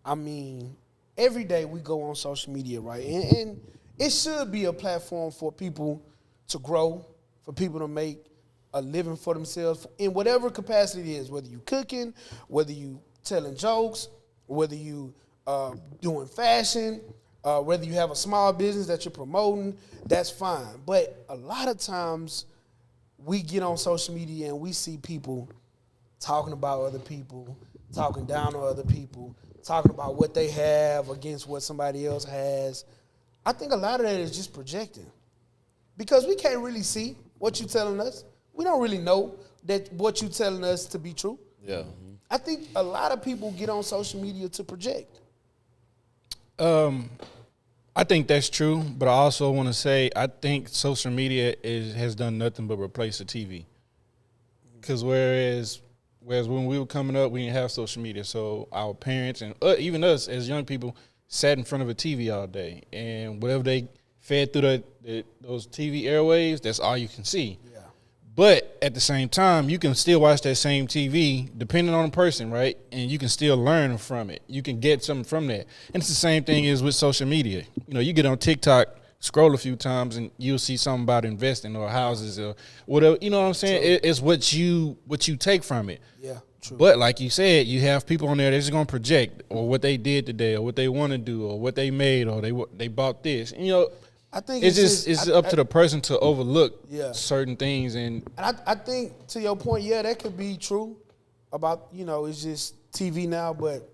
I mean every day we go on social media, right? And it should be a platform for people to grow, for people to make a living for themselves in whatever capacity it is, whether you cooking, whether you telling jokes, whether you doing fashion, whether you have a small business that you're promoting, that's fine. But a lot of times we get on social media and we see people talking about other people, talking down on other people, talking about what they have against what somebody else has. I think a lot of that is just projecting because we can't really see what you're telling us. We don't really know that what you're telling us to be true. Yeah. I think a lot of people get on social media to project. I think that's true, but I also want to say I think social media has done nothing but replace the TV. Because whereas when we were coming up, we didn't have social media, so our parents and even us as young people sat in front of a TV all day, and whatever they fed through those TV airwaves, that's all you can see. Yeah. But at the same time, you can still watch that same TV, depending on the person, right? And you can still learn from it. You can get something from that. And it's the same thing as with social media. You get on TikTok, scroll a few times, and you'll see something about investing or houses or whatever. You know what I'm saying? It's what you take from it. Yeah, true. But like you said, you have people on there that's just gonna project or what they did today or what they want to do or what they made or they bought this. And, I think it's up to the person to overlook Yeah. certain things. And I think to your point, yeah, that could be true about, it's just TV now, but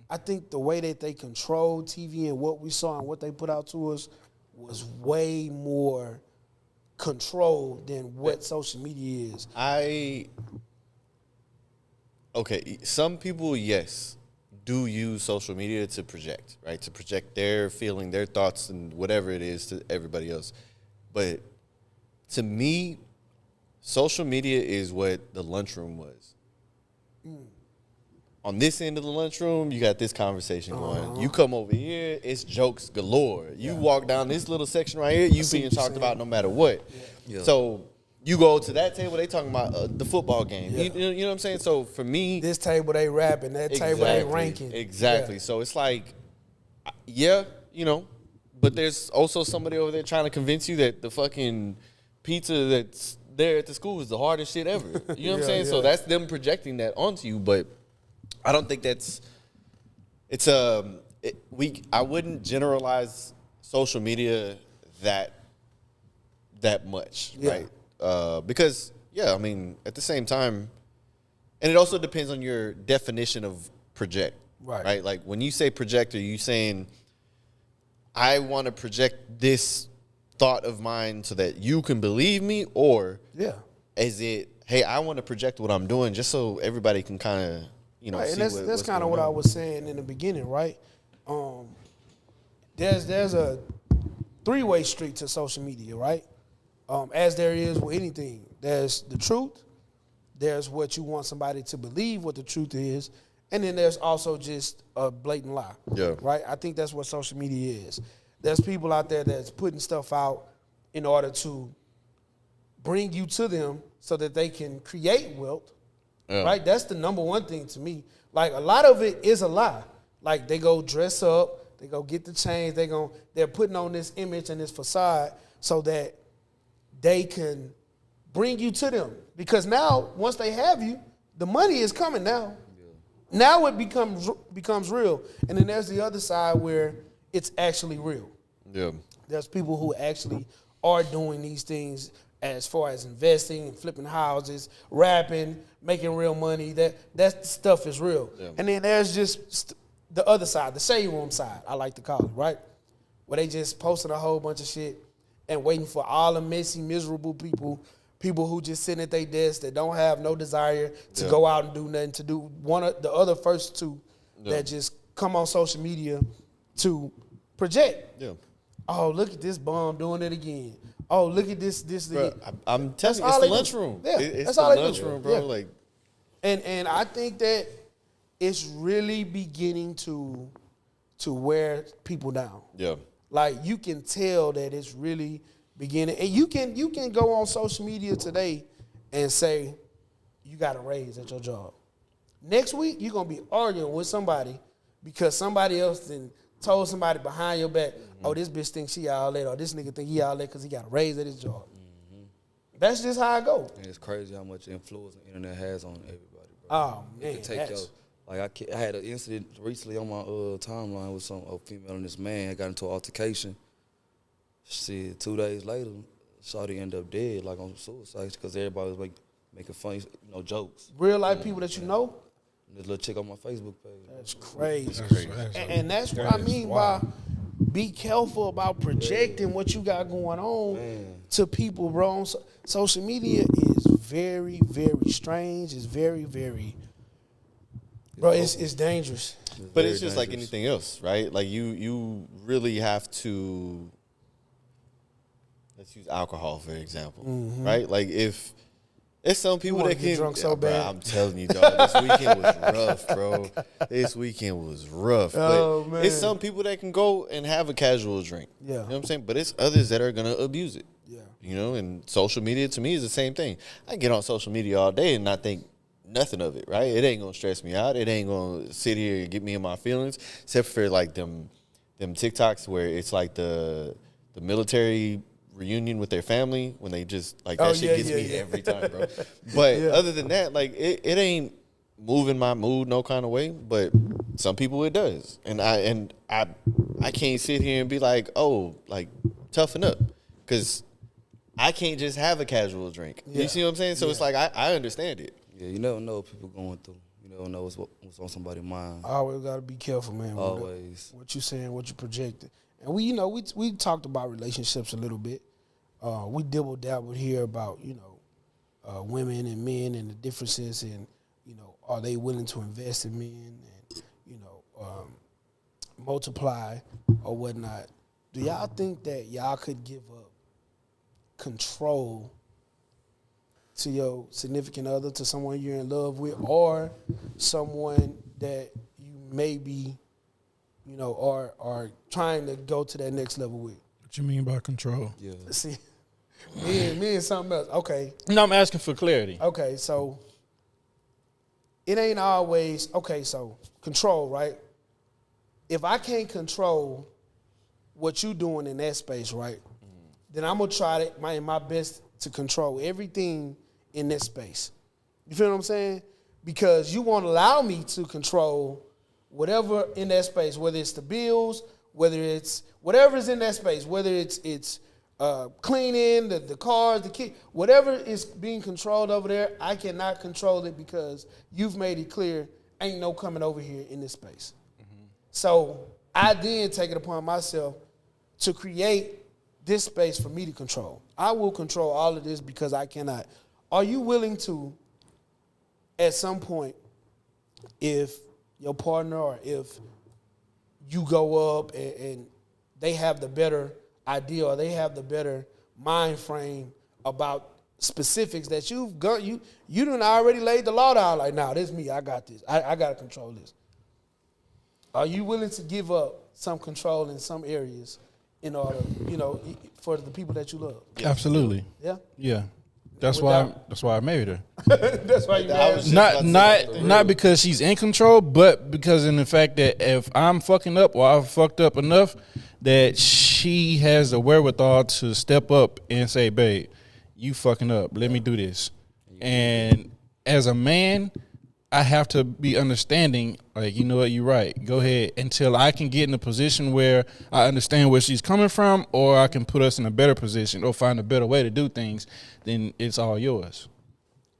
I think the way that they controlled TV and what we saw and what they put out to us was way more controlled than what social media is. Okay, some people, yes, do use social media to project, right? To project their feeling, their thoughts, and whatever it is to everybody else. But to me, social media is what the lunchroom was. On this end of the lunchroom, you got this conversation going. You come over here, it's jokes galore. You walk down this little section right here, you being talked about no matter what. Yeah. So you go to that table, they talking about the football game. You know what I'm saying? So for me, This table they rapping, that table they ranking. Exactly. Yeah. So it's like, yeah, you know, but there's also somebody over there trying to convince you that the fucking pizza that's there at the school is the hardest shit ever. You know what I'm saying? So that's them projecting that onto you, but I don't think I wouldn't generalize social media that much, right? Because I mean, at the same time, and it also depends on your definition of project, right? Like when you say project, are you saying I want to project this thought of mine so that you can believe me, or is it, hey, I want to project what I'm doing just so everybody can kind of right, see and that's kind of what I was saying in the beginning, right? There's a three-way street to social media, right? As there is with anything. There's the truth, there's what you want somebody to believe what the truth is, and then there's also just a blatant lie. Yeah. Right? I think that's what social media is. There's people out there that's putting stuff out in order to bring you to them so that they can create wealth. Right? That's the number one thing to me. Like, a lot of it is a lie. Like, they go dress up, they go get the chains, they're putting on this image and this facade so that they can bring you to them. Because now, once they have you, the money is coming now. Yeah. Now it becomes real. And then there's the other side where it's actually real. Yeah. There's people who actually are doing these things as far as investing and flipping houses, rapping, making real money. That stuff is real. Yeah. And then there's just the other side, the shade room side, I like to call it, right? Where they just posting a whole bunch of shit and waiting for all the messy, miserable people who just sitting at their desk that don't have no desire to go out and do nothing, to do one of the other first two that just come on social media to project. Yeah. Oh, look at this bum doing it again. Oh, look at this. Bro, I'm telling you, it's the lunchroom. Yeah, it's the lunchroom, bro. Yeah. Like, and I think that it's really beginning to wear people down. Yeah. Like, you can tell that it's really beginning. And you can go on social media today and say, you got a raise at your job. Next week, you're going to be arguing with somebody because somebody else then told somebody behind your back, oh, this bitch thinks she all that, or this nigga think he all that because he got a raise at his job. Mm-hmm. That's just how I go. And it's crazy how much influence the internet has on everybody, bro. Oh, man. I had an incident recently on my timeline with a female and this man had got into an altercation. Shit, 2 days later, shawty ended up dead, like on suicide, because everybody was making funny, jokes. Real life people that you know? This little chick on my Facebook page. That's crazy. And that's what I mean by be careful about projecting what you got going on to people, bro. Social media is very, very strange. It's very, very, bro, it's dangerous. But it's just like anything else, right? Like you really have to, let's use alcohol for example, right? Like if it's some people that get drunk so bad. Bro, I'm telling you, dog, this weekend was rough, bro. This weekend was rough. But man, it's some people that can go and have a casual drink. Yeah. You know what I'm saying? But it's others that are going to abuse it. Yeah. You know, and social media to me is the same thing. I get on social media all day and not think nothing of it, right? It ain't going to stress me out. It ain't going to sit here and get me in my feelings, except for like them TikToks where it's like the military reunion with their family when they just like that shit gets me every time, bro. But other than that, like it ain't moving my mood no kind of way. But some people it does, and I can't sit here and be like, oh, like toughen up, because I can't just have a casual drink. You see what I'm saying? So it's like I understand it. Yeah, you never know what people going through. You never know what's on somebody's mind. I always got to be careful, man. Always. What you saying, what you projecting. And we talked about relationships a little bit. We dibble-dabbled here about, women and men and the differences and, are they willing to invest in men and, multiply or whatnot. Do y'all think that y'all could give up control to your significant other, to someone you're in love with, or someone that you maybe, are trying to go to that next level with? What you mean by control? Yeah. See, me and something else. Okay. No, I'm asking for clarity. Okay, so it ain't always, so control, right? If I can't control what you doing in that space, right, then I'm going to try my best to control everything in that space. You feel what I'm saying? Because you won't allow me to control whatever in that space, whether it's the bills, whether it's whatever's in that space, whether it's cleaning, the cars, the key, whatever is being controlled over there, I cannot control it because you've made it clear ain't no coming over here in this space. So I then take it upon myself to create this space for me to control. I will control all of this because I cannot. Are you willing to, at some point, if your partner or if you go up and they have the better idea or they have the better mind frame about specifics that you've got, you done already laid the law down like, nah, this is me, I got this. I got to control this. Are you willing to give up some control in some areas in order, for the people that you love? Absolutely. Yeah? Yeah. That's why I married her. That's why you married. Not because she's in control, but because in the fact that if I'm fucking up or I've fucked up enough, that she has the wherewithal to step up and say, babe, you fucking up. Let me do this. And as a man, I have to be understanding, like, you know what, you're right. Go ahead until I can get in a position where I understand where she's coming from, or I can put us in a better position or find a better way to do things, then it's all yours.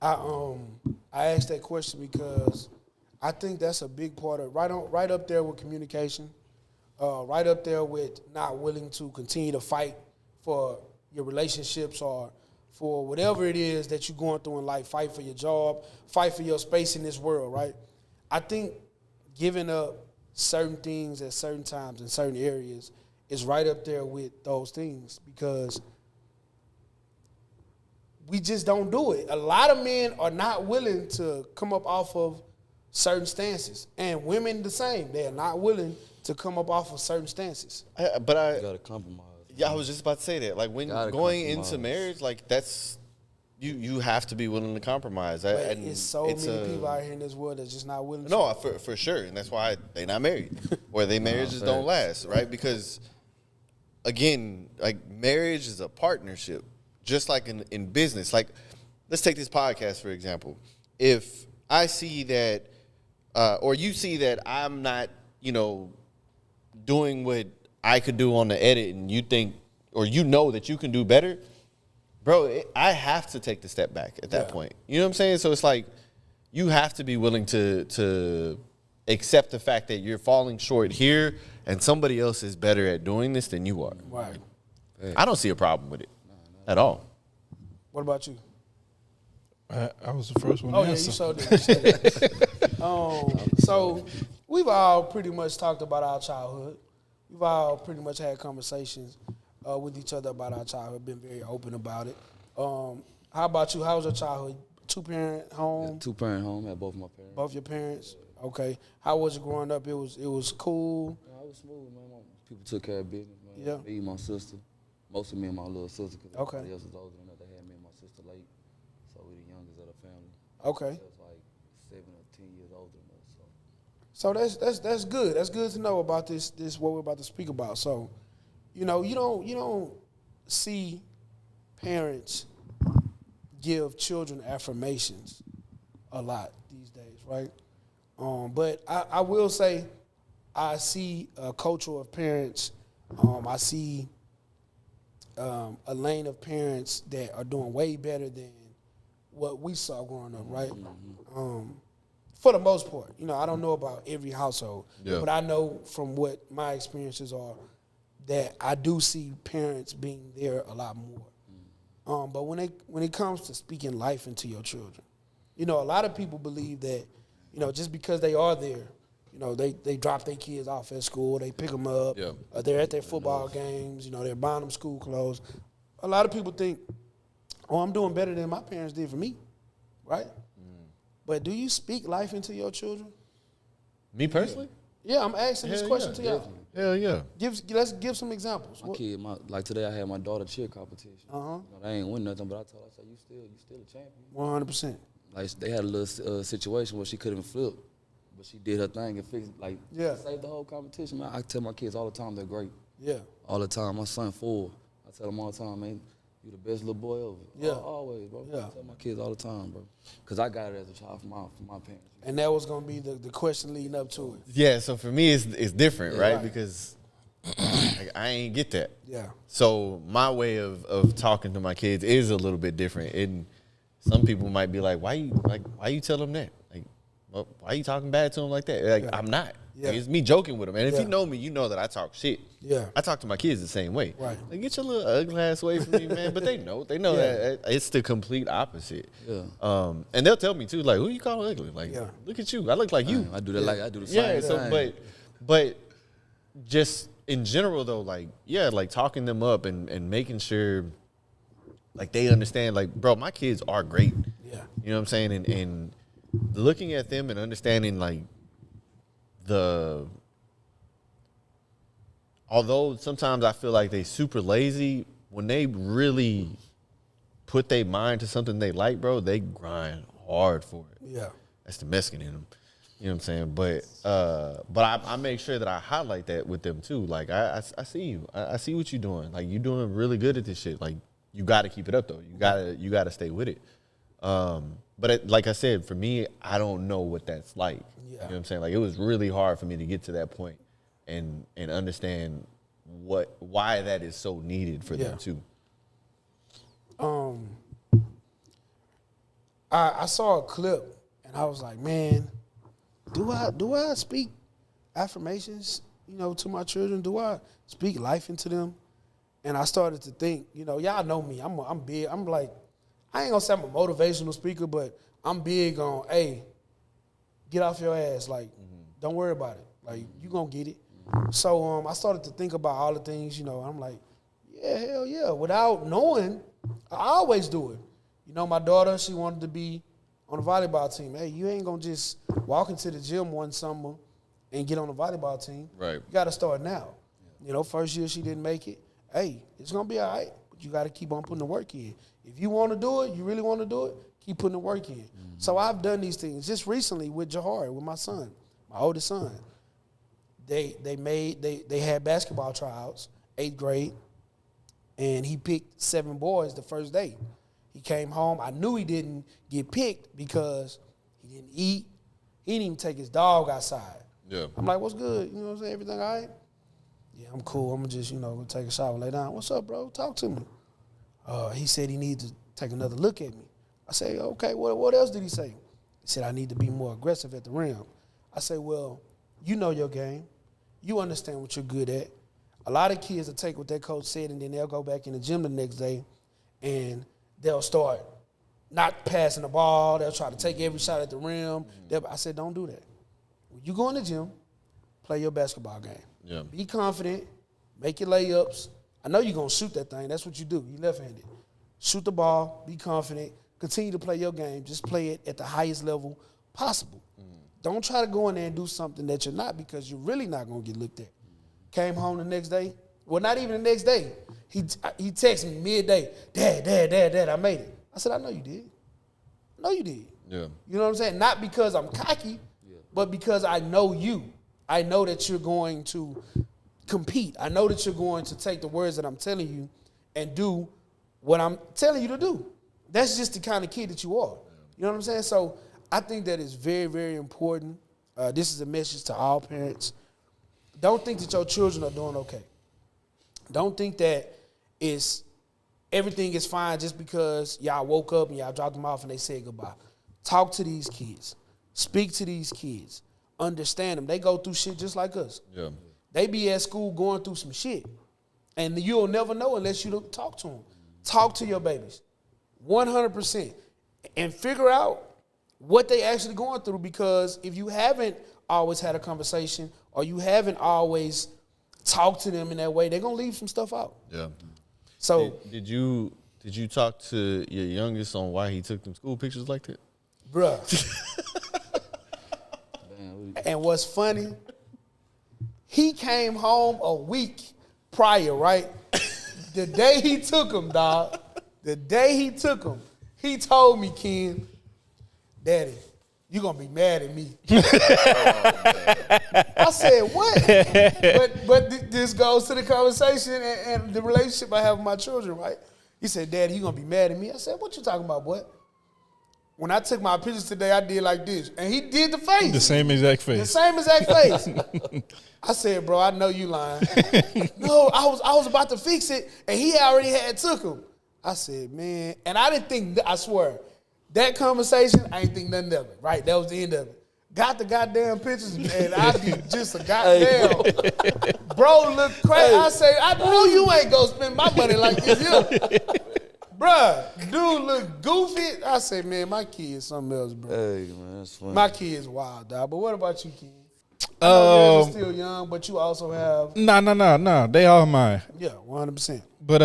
I asked that question because I think that's a big part of right up there with communication, right up there with not willing to continue to fight for your relationships or for whatever it is that you're going through in life. Fight for your job, fight for your space in this world, right? I think giving up certain things at certain times in certain areas is right up there with those things because we just don't do it. A lot of men are not willing to come up off of certain stances, and women the same. They are not willing to come up off of certain stances. You gotta compromise. Yeah, I was just about to say that. Like when going into marriage, like that's you have to be willing to compromise. But it's so many people out here in this world that's just not willing. No, for sure, and that's why they not married, or they marriages don't last, right? Because again, like marriage is a partnership, just like in business. Like let's take this podcast for example. If I see that, or you see that I'm not, doing what I could do on the edit, and you think, or that you can do better, bro, I have to take the step back at that point. You know what I'm saying? So it's like you have to be willing to accept the fact that you're falling short here, and somebody else is better at doing this than you are. Right. I don't see a problem with it at all. What about you? I was the first one to Oh, yeah, answer. you showed it. So we've all pretty much talked about our childhood. We've all pretty much had conversations with each other about our childhood, been very open about it. How about you? How was your childhood? Two-parent home? Yeah, two-parent home, had both my parents. Both your parents? Okay. How was it growing up? It was cool? Yeah, I was smooth, man. People took care of business, man. Yeah. Me, my sister. Mostly me and my little sister, because Okay. everybody else was older than us. They had me and my sister late, so we the youngest of the family. Okay. So it's like 7 or 10 years older than us. So that's good. That's good to know about this what we're about to speak about. So, you don't see parents give children affirmations a lot these days, right? But I will say I see a culture of parents. I see a lane of parents that are doing way better than what we saw growing up, right? For the most part. You know, I don't know about every household. Yeah. But I know from what my experiences are that I do see parents being there a lot more. But when it comes to speaking life into your children, you know, a lot of people believe that, you know, just because they are there, you know, they drop their kids off at school, they pick them up, they're at their football games, you know, they're buying them school clothes. A lot of people think, oh, I'm doing better than my parents did for me, right? But do you speak life into your children? Me personally? Yeah, I'm asking this question to y'all. Hell yeah. Let's give some examples. My kid, like today I had my daughter cheer competition. You know, they ain't win nothing, but I told her, I said, you still a champion. 100%. Like they had a little situation where she couldn't flip, but she did her thing and fixed, like, saved the whole competition. Man, I tell my kids all the time they're great. Yeah. All the time. My son 4. I tell him all the time, man, you the best little boy ever. Yeah. Always, bro. Yeah. I tell my kids all the time, bro. Because I got it as a child from my parents. And that was going to be the question leading up to it. Yeah, so for me, it's different, right? Because I ain't get that. Yeah. So my way of talking to my kids is a little bit different. And some people might be like, why you tell them that? Like, well, why are you talking bad to them like that? Like, I'm not. Yeah. Like, it's me joking with them. And if you know me, you know that I talk shit. Yeah. I talk to my kids the same way. Right. Like, get your little ugly ass away from me, man. But they know that it's the complete opposite. Yeah. And they'll tell me too, like, who you calling ugly? Like, look at you. I look like you. I do that I do the same thing. So but just in general though, like, like talking them up and making sure like they understand, like, bro, my kids are great. Yeah. You know what I'm saying? And looking at them and understanding like although sometimes I feel like they super lazy, when they really put their mind to something they like, bro, they grind hard for it. Yeah. That's the Mexican in them. You know what I'm saying? But I make sure that I highlight that with them too. Like, I see you. I see what you're doing. Like, you're doing really good at this shit. Like, you got to keep it up though. You got to stay with it. But like I said, for me, I don't know what that's like. Yeah. You know what I'm saying? Like, it was really hard for me to get to that point and understand why that is so needed for them too. I saw a clip and I was like, man, do I speak affirmations, you know, to my children? Do I speak life into them? And I started to think, you know, y'all know me. I'm big. I'm like, I ain't gonna say I'm a motivational speaker, but I'm big on, hey, get off your ass. Like, don't worry about it. Like, you gonna get it. So I started to think about all the things, you know. I'm like, yeah, hell yeah. Without knowing, I always do it. You know, my daughter, she wanted to be on the volleyball team. Hey, you ain't gonna just walk into the gym one summer and get on the volleyball team. Right. You gotta start now. You know, first year she didn't make it. Hey, it's gonna be all right, but you gotta keep on putting the work in. If you wanna do it, you really wanna do it, keep putting the work in. So I've done these things just recently with Jahar, with my son, my oldest son. They had basketball tryouts, 8th grade, and he picked 7 boys the first day. He came home. I knew he didn't get picked because he didn't eat. He didn't even take his dog outside. Yeah. I'm like, what's good? You know what I'm saying? Everything all right? Yeah, I'm cool. I'm going to just, you know, go take a shower, lay down. What's up, bro? Talk to me. He said he needed to take another look at me. I say, okay, what else did he say? He said, I need to be more aggressive at the rim. I say, well, you know your game. You understand what you're good at. A lot of kids will take what their coach said and then they'll go back in the gym the next day and they'll start not passing the ball. They'll try to take every shot at the rim. I said, don't do that. When you go in the gym, play your basketball game. Yeah. Be confident. Make your layups. I know you're going to shoot that thing. That's what you do. You're left-handed. Shoot the ball. Be confident. Continue to play your game. Just play it at the highest level possible. Don't try to go in there and do something that you're not because you're really not going to get looked at. Came home the next day. Well, not even the next day. He texted me midday, Dad, I made it. I said, I know you did. I know you did. Yeah. You know what I'm saying? Not because I'm cocky, but because I know you. I know that you're going to compete. I know that you're going to take the words that I'm telling you and do what I'm telling you to do. That's just the kind of kid that you are. You know what I'm saying? So I think that is very, very important. This is a message to all parents. Don't think that your children are doing okay. Don't think that everything is fine just because y'all woke up and y'all dropped them off and they said goodbye. Talk to these kids. Speak to these kids. Understand them. They go through shit just like us. Yeah. They be at school going through some shit. And you'll never know unless you don't talk to them. Talk to your babies. 100%. And figure out what they actually going through, because if you haven't always had a conversation or you haven't always talked to them in that way, they're going to leave some stuff out. Yeah. So Did you talk to your youngest on why he took them school pictures like that? bruh. And what's funny, he came home a week prior, right? The day he took him, dog, he told me, Ken, Daddy, you gonna be mad at me. I said, what? But this goes to the conversation and the relationship I have with my children, right? He said, Daddy, you gonna be mad at me? I said, what you talking about, boy? When I took my pictures today, I did like this. And he did the face. The same exact face. The same exact face. I said, bro, I know you lying. No, I was about to fix it, and he already had took him. I said, man, and I didn't think, I swear, that conversation, I ain't think nothing of it, right? That was the end of it. Got the goddamn pictures, and I be just a goddamn. Bro, look crazy. I say, I know you ain't gonna spend my money like this here. Bruh, dude look goofy. I say, man, my kid is something else, bro. Hey, man, that's funny. My kid is wild, dog. But what about you, kid? I know yours is still young, but you also have. No. They all mine. Yeah, 100%. But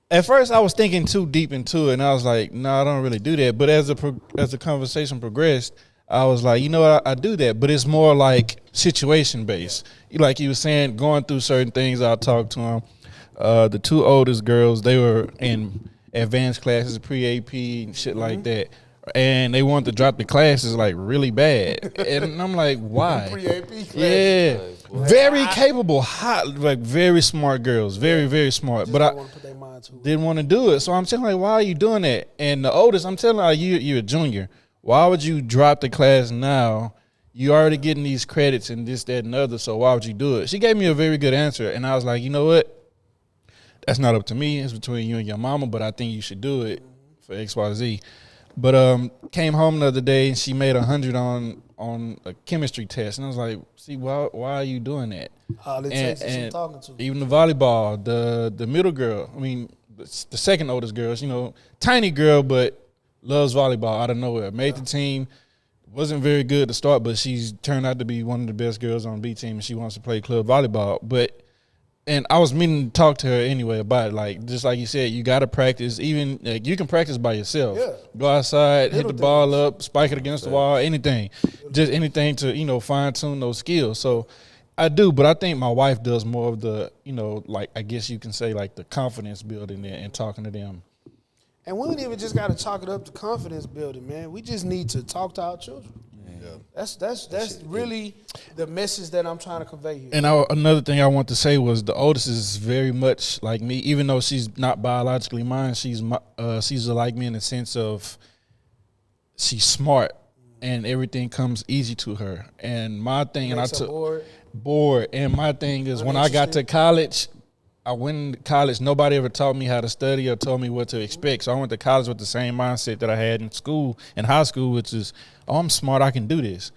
at first I was thinking too deep into it, and I was like, no, I don't really do that. But as the conversation progressed, I was like, you know what, I do that, but it's more like situation based. Like you were saying, going through certain things, I'll talk to them. The two oldest girls, they were in advanced classes, pre-AP and shit like that. And they wanted to drop the classes like really bad. And I'm like, why? Pre-AP classes. Yeah. Very capable, hot, like very smart girls. Very, very smart. But I want to put their mind to it. didn't want to do it. So I'm telling her, why are you doing that? And the oldest, I'm telling her, you're a junior. Why would you drop the class now? You already getting these credits and this, that, and the other, so why would you do it? She gave me a very good answer. And I was like, you know what? That's not up to me. It's between you and your mama, but I think you should do it for XYZ. But came home the other day and she made 100 on a chemistry test, and I was like, "See, why are you doing that?" All it takes is some talking to. Even the volleyball, the middle girl, I mean, the second oldest girl, tiny girl, but loves volleyball out of nowhere. Made the team, wasn't very good to start, but she's turned out to be one of the best girls on the B team, and she wants to play club volleyball. And I was meaning to talk to her anyway about it. Like, just like you said, you got to practice. Even you can practice by yourself. Yeah. Go outside, hit the ball up, spike it against the wall, anything. Just anything to, fine tune those skills. So I do, but I think my wife does more of the, like, I guess you can say, like, the confidence building and talking to them. And we don't even just got to chalk it up to confidence building, man. We just need to talk to our children. Yeah. That's really the message that I'm trying to convey here. And another thing I want to say was the oldest is very much like me, even though she's not biologically mine. She's like me in the sense of she's smart and everything comes easy to her. And my thing, and I took bored. And my thing is when I got to college, I went to college. Nobody ever taught me how to study or told me what to expect. So I went to college with the same mindset that I had in high school, which is, oh, I'm smart, I can do this.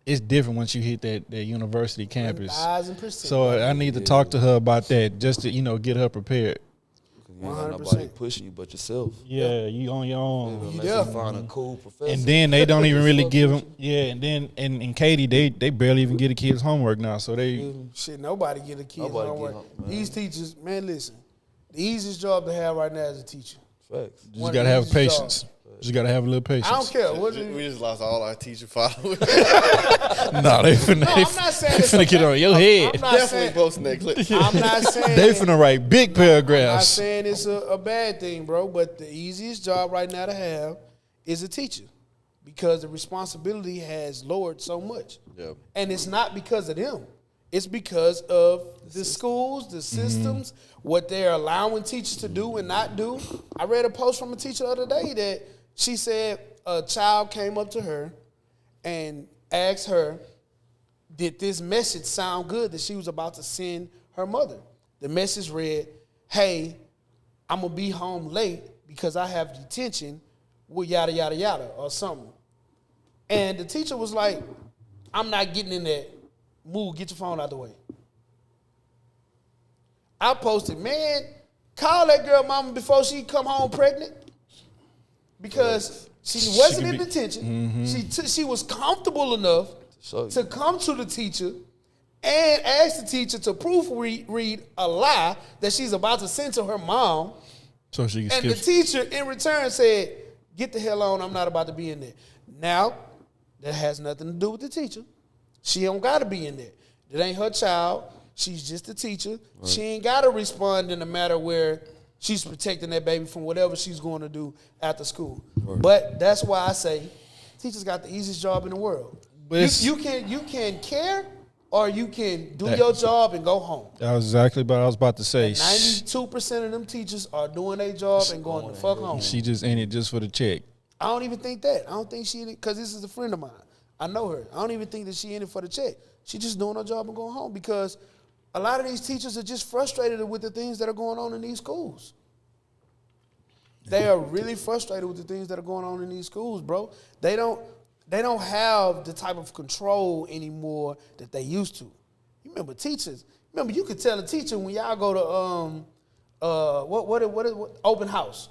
It's different once you hit that university campus. 1,000%. So I need to talk to her about that just to, get her prepared. You ain't got nobody pushing you but yourself. Yeah, you on your own. Unless you find a cool professor. And then they don't even really give them. Yeah, and then and Katie, they barely even get the kids homework now. So they shit, nobody get the kids homework. These teachers, man, listen, the easiest job to have right now is a teacher. Facts. You just gotta have patience. Just gotta have a little patience. I don't care. We just lost all our teacher followers. No, they finna get on your head. Definitely posting that clip. I'm not saying they finna write big paragraphs. I'm not saying it's a bad thing, bro, but the easiest job right now to have is a teacher because the responsibility has lowered so much. Yep. And it's not because of them. It's because of the schools, the systems, what they're allowing teachers to do and not do. I read a post from a teacher the other day that she said a child came up to her and asked her, did this message sound good that she was about to send her mother? The message read, hey, I'm going to be home late because I have detention with yada, yada, yada or something. And the teacher was like, I'm not getting in that mood. Get your phone out the way. I posted, man, call that girl mama before she come home pregnant. Because she wasn't in detention. She was comfortable enough to come to the teacher and ask the teacher to proofread a lie that she's about to send to her mom. So she can And the teacher in return said, get the hell on, I'm not about to be in there. Now, that has nothing to do with the teacher. She don't got to be in there. That ain't her child. She's just a teacher. Right. She ain't got to respond in a matter where she's protecting that baby from whatever she's going to do after school. Right. But that's why I say teachers got the easiest job in the world. You can care or you can do your job and go home. That was exactly what I was about to say. 92% of them teachers are doing their job and going the fuck home. She just in it just for the check. I don't even think that. I don't think she in it because this is a friend of mine. I know her. I don't even think that she in it for the check. She just doing her job and going home because a lot of these teachers are just frustrated with the things that are going on in these schools. They are really frustrated with the things that are going on in these schools, bro. They don't have the type of control anymore that they used to. You remember teachers? Remember you could tell a teacher when y'all go to what open house.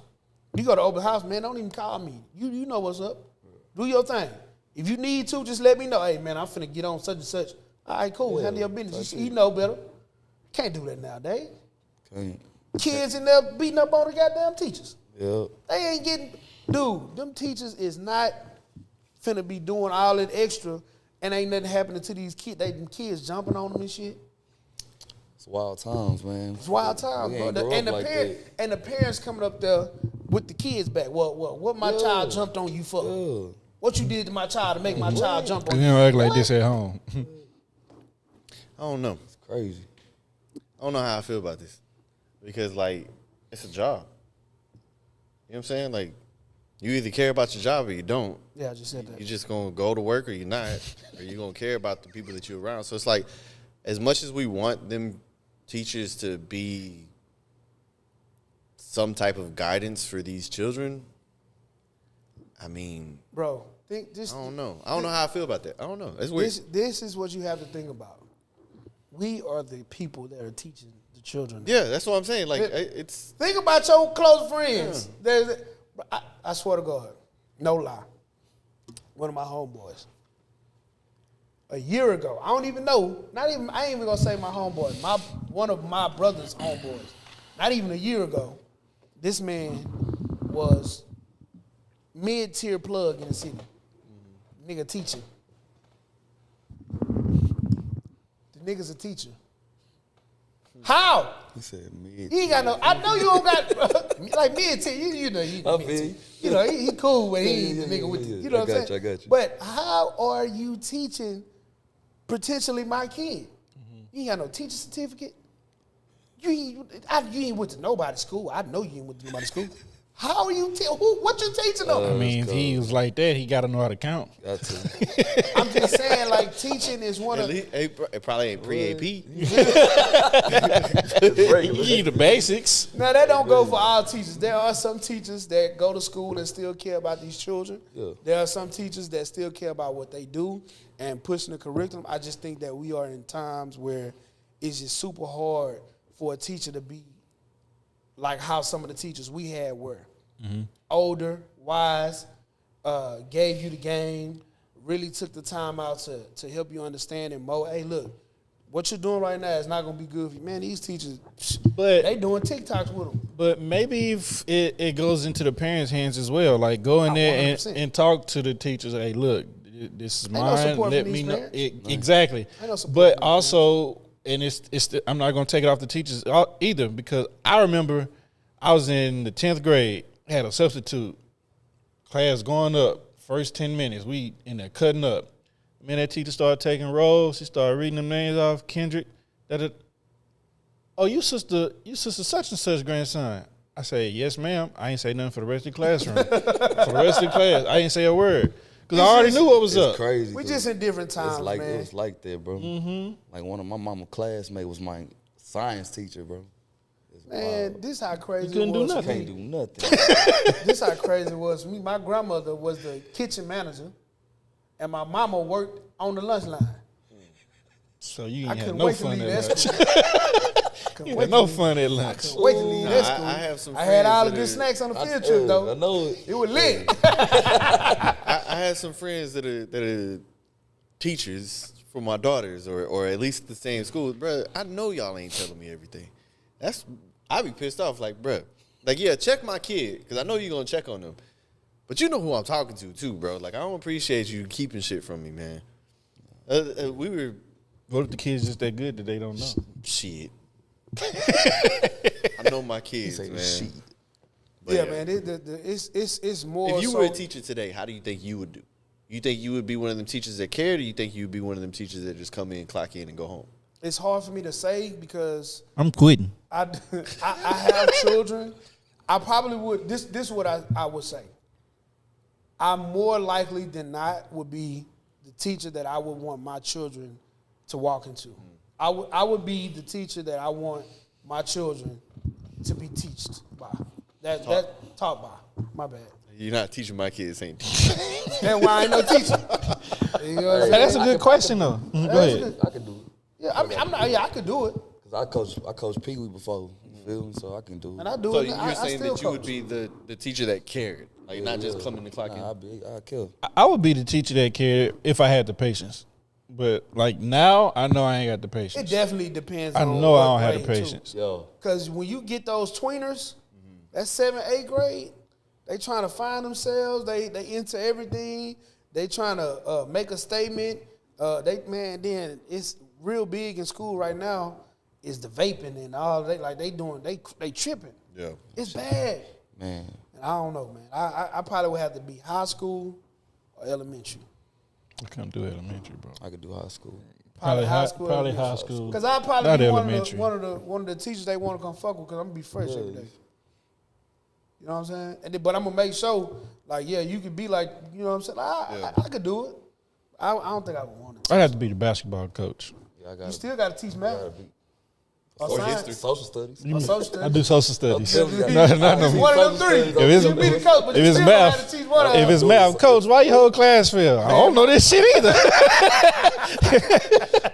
You go to open house, man, don't even call me. You know what's up. Do your thing. If you need to, just let me know. Hey, man, I'm finna get on such and such. All right, cool. Handle your business. You know better. Can't do that nowadays. Can't. Kids in there beating up on the goddamn teachers. Yeah. They ain't getting, dude, them teachers is not finna be doing all that extra and ain't nothing happening to these kids. Them kids jumping on them and shit. It's wild times, man. It's wild times, bro. And the parents coming up there with the kids back. Well, what my child jumped on you for? Yeah. What you did to my child to make my child jump on you? You don't act like this at home. I don't know. It's crazy. I don't know how I feel about this. Because, like, it's a job. You know what I'm saying? Like, you either care about your job or you don't. Yeah, I just said that. You're just going to go to work or you're not. Or you're going to care about the people that you're around. So it's like, as much as we want them teachers to be some type of guidance for these children, I mean... Bro, think this... I don't know. I don't know how I feel about that. I don't know. It's weird. This is what you have to think about. We are the people that are teaching the children. Yeah, that's what I'm saying. Like, it's... Think about your close friends. Yeah. I swear to God, no lie. One of my homeboys. A year ago, I don't even know. I ain't even gonna say my homeboy. One of my brother's homeboys. Not even a year ago, this man was mid-tier plug in the city. Nigga teaching. The nigga's a teacher. How? He said mid. He ain't got no. I know you don't got like mid-tier. You know mid-tier. You know he cool when he ain't the nigga with you. You know what I'm saying? I got you. But how are you teaching potentially my kid? You ain't got no teacher certificate. You ain't went to nobody's school. I know you ain't went to nobody's school. How are you what you teaching them? I mean, if he was like that, he got to know how to count. Got to. I'm just saying, like, teaching is one of... It probably ain't pre-AP. He give you the basics. Now, that don't go for all teachers. There are some teachers that go to school and still care about these children. Yeah. There are some teachers that still care about what they do and pushing the curriculum. I just think that we are in times where it's just super hard for a teacher to be like how some of the teachers we had were. Older, wise, gave you the game, really took the time out to help you understand and mold. Hey, look, what you're doing right now is not going to be good for you. Man, these teachers, they doing TikToks with them. But maybe if it goes into the parents' hands as well. Like, go in there and talk to the teachers. Hey, look, this is mine. Let me know. Exactly. But also... And I'm not going to take it off the teachers either, because I remember I was in the 10th grade, had a substitute class going up, first 10 minutes, we in there cutting up. Man, that teacher started taking rolls. She started reading them names off. Kendrick. Oh, you sister such and such grandson. I say, yes, ma'am. I ain't say nothing for the rest of the classroom. For the rest of the class, I ain't say a word. Because I already knew what was up. It's crazy. We just in different times, man. It was like that, bro. Like one of my mama classmates was my science teacher, bro. Man, this how crazy you couldn't it was. Do nothing. Can't do nothing. This how crazy it was for me. My grandmother was the kitchen manager and my mama worked on the lunch line. So you I ain't had couldn't no wait to fun leave at that lunch. school. You had no fun at lunch. Wait to leave that school. I have some I had all the friends good that are- snacks on the field trip though. I know it. It was lit. I have some friends that are teachers for my daughters, or at least the same school. Bro, I know y'all ain't telling me everything. I be pissed off. Like, bro, like, yeah, check my kid because I know you're gonna check on them, but you know who I'm talking to too, bro. Like, I don't appreciate you keeping shit from me, man. We were What if the kids just that good that they don't know? shit. I know my kids, man. Shit. But Yeah, man. It's more. If you so, were a teacher today, how do you think you would do? You think you would be one of them teachers that cared, or you think you would be one of them teachers that just come in, clock in, and go home? it's hard for me to say because I'm quitting. I have children. I probably would. This is what I would say. I more likely than not would be the teacher that I would want my children to walk into. I would be the teacher that I want my children to be taught by. That taught by. My bad. You're not teaching my kids, ain't teaching. That's why I ain't no teacher. You know what I'm saying? Hey, that's a good question though. Go ahead. I can do it. Yeah, I mean, I'm not. Yeah, I could do it, Cause I coached Pee Wee before. You feel me? So I can do it. and I do So it. you're I saying still that you would coach. be the teacher that cared, like not just coming to clock in. I kill. I would be the teacher that cared if I had the patience. But like now, I know I ain't got the It patience. definitely depends. I on know I what don't have the grade, too. patience. Yo, Because when you get those tweeners, that 7th, 8th grade, they trying to find themselves. They into everything. They trying to make a statement. Then it's real big in school right now is the vaping and all. They tripping. Yeah. It's bad. man. And I don't know, man. I probably would have to be high school or elementary. I couldn't do elementary, bro. I could do high school. Probably high school. Because I'll probably Not be elementary. one of the teachers they want to come fuck with because I'm gonna be fresh every day. You know what I'm saying? But I'm gonna make sure, like, yeah, you could be like, you know what I'm saying? I could do it. I don't think I would want it. I'd have to be the basketball coach. Yeah, I got. You still got to teach math or or science history, social studies. or social I studies. do social studies. Okay. No. One of them three. If it's, You be the coach, but if you it's still math, got to teach one of if them. it's math, coach, why your whole class fail? I don't know this shit either.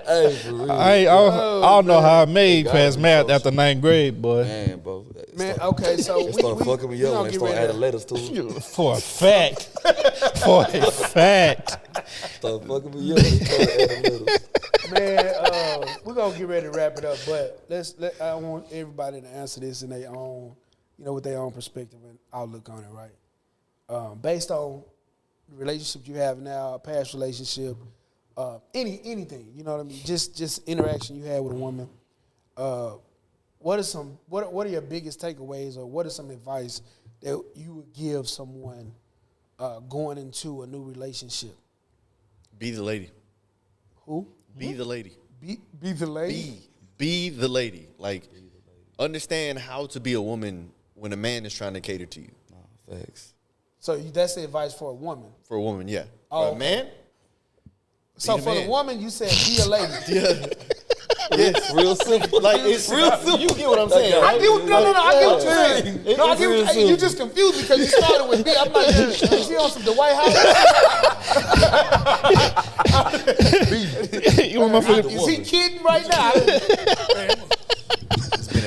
Hey, for real. I don't know how I made past math after 9th grade, boy. Man, bro. Man, okay, so They started fucking me up when they started adding letters to it. For a fact. For a fact. Started fucking me up when they started adding letters. Man, we're gonna get ready to wrap it up, but I want everybody to answer this in their own, with their own perspective and outlook on it, right? Based on the relationship you have now, a past relationship, anything, you know what I mean? Just interaction you had with a woman. What are your biggest takeaways, or what is some advice that you would give someone going into a new relationship? Be the lady. Who? Be the lady. Be the lady. Be the lady. Like, understand how to be a woman when a man is trying to cater to you. Facts. So that's the advice for a woman. For a woman, yeah. Oh, For a man, So the for man. the woman, you said be a lady. yes. Real simple. Like, it's real simple. You get what I'm saying, I right? get what, no, I get what you're saying. No, I get what, you just confused because you started with me. I'm like, is he on some Dwight Howard? You want my foot? Is he kidding right now?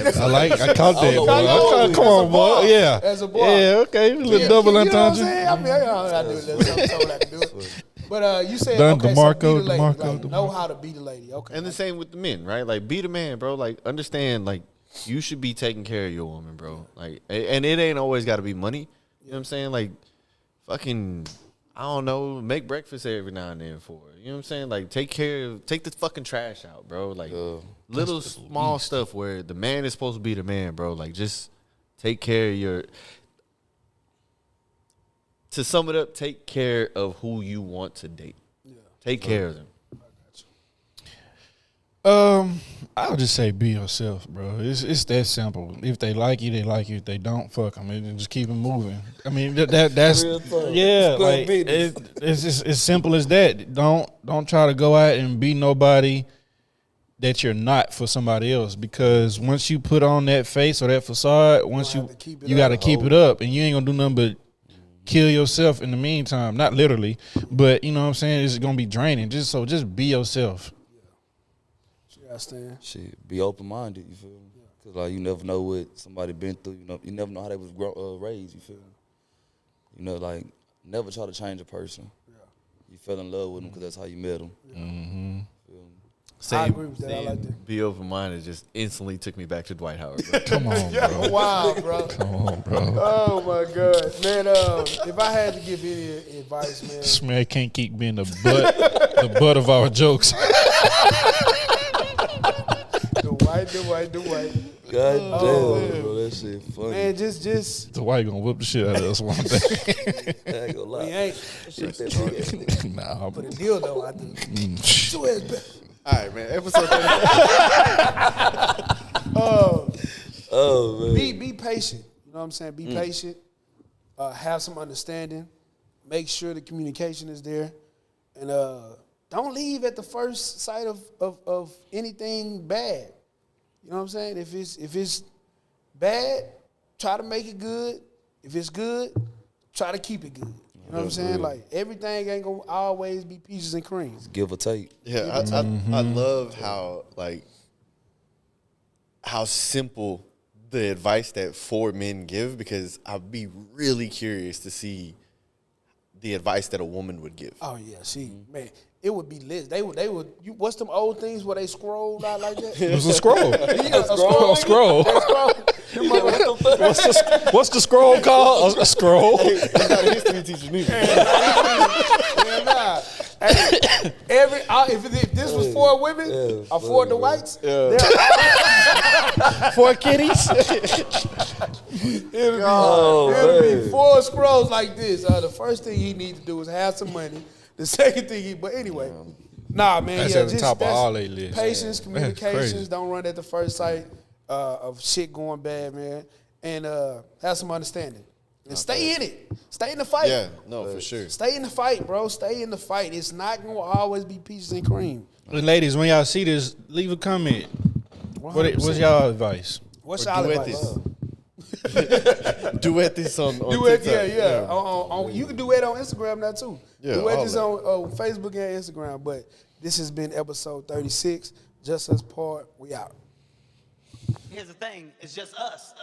I caught that, boy. know. Come on, boy. Yeah. As a boy. Yeah, okay. A little double You know what I'm entendre. saying? I mean, I do it. I'm told I can do it. But you said, Done okay, DeMarco, so be the lady. DeMarco, Like, know how to be the lady. Okay. And the same with the men, right? Like, be the man, bro. Like, understand, like, you should be taking care of your woman, bro. Like, and it ain't always got to be money. You know what I'm saying? Like, fucking, I don't know, make breakfast every now and then for her. You know what I'm saying? Like, take the fucking trash out, bro. Like, little small stuff where the man is supposed to be the man, bro. Like, just take care of your. To sum it up, take care of who you want to date. Take care of them. I'll just say be yourself, bro. It's that simple. If they like you, they like you. If they don't, fuck them. And just keep it moving. I mean, that's Real talk. yeah. It's Like business. it's just as simple as that. Don't try to go out and be nobody that you're not for somebody else. Because once you put on that face or that facade, once have you to keep it you got to up. keep it up, and you ain't gonna do nothing but kill yourself in the meantime. Not literally, but you know what I'm saying? It's gonna be draining. Just be yourself. Yeah, I stand. Shit, be open minded. You feel me? Cause like you never know what somebody been through. You never know how they was raised. You feel me? You know, like never try to change a person. Yeah. You fell in love with them because that's how you met them. Yeah. Mm-hmm. I agree with that. I like that. Be open minded just instantly took me back to Dwight Howard. Come on, bro. Wow, bro. Come on, bro. Oh my God, man. If I had to give any advice, man, This man can't keep being the butt of our jokes. the white. God damn, bro, that shit funny. Man, just. The white gonna whip the shit out of us one day. I ain't gonna lie. He ain't. Nah, But the deal though, I think. Two ass better. All right, man. Episode 30. Oh man. Be patient. You know what I'm saying? Be patient. Have some understanding. Make sure the communication is there, and don't leave at the first sight of anything bad. You know what I'm saying? If it's bad, try to make it good. If it's good, try to keep it good. You know what I'm saying? Like everything ain't gonna always be peaches and creams. Give or take. Yeah, I love how simple the advice that 4 men give, because I'd be really curious to see the advice that a woman would give. Oh yeah, man, it would be lit. They would. What's them old things where they scrolled out like that? it was a scroll. Yeah, A scroll. What's the scroll called? A scroll. He's not a history teacher neither. If this was 4 women or 4 Dwights, Yeah. 4 kitties. it'll be 4 scrolls like this. The first thing he needs to do is have some money. The second thing but anyway. Nah, man. That's at the top of all they list. Patience, Crazy. communications. Don't run at the first sight of shit going bad, man. And have some understanding. And stay in it. Stay in the fight. Yeah, no, for sure. Stay in the fight, bro. Stay in the fight. It's not going to always be peaches and cream. And ladies, when y'all see this, leave a comment. What's y'all advice? What's Or y'all duet advice? Duet this on Duet, TikTok. yeah. You can duet on Instagram now, too. Yeah, Duet all this that. on Facebook and Instagram. But this has been episode 36. Just Us Part. We out. Here's the thing, it's just us.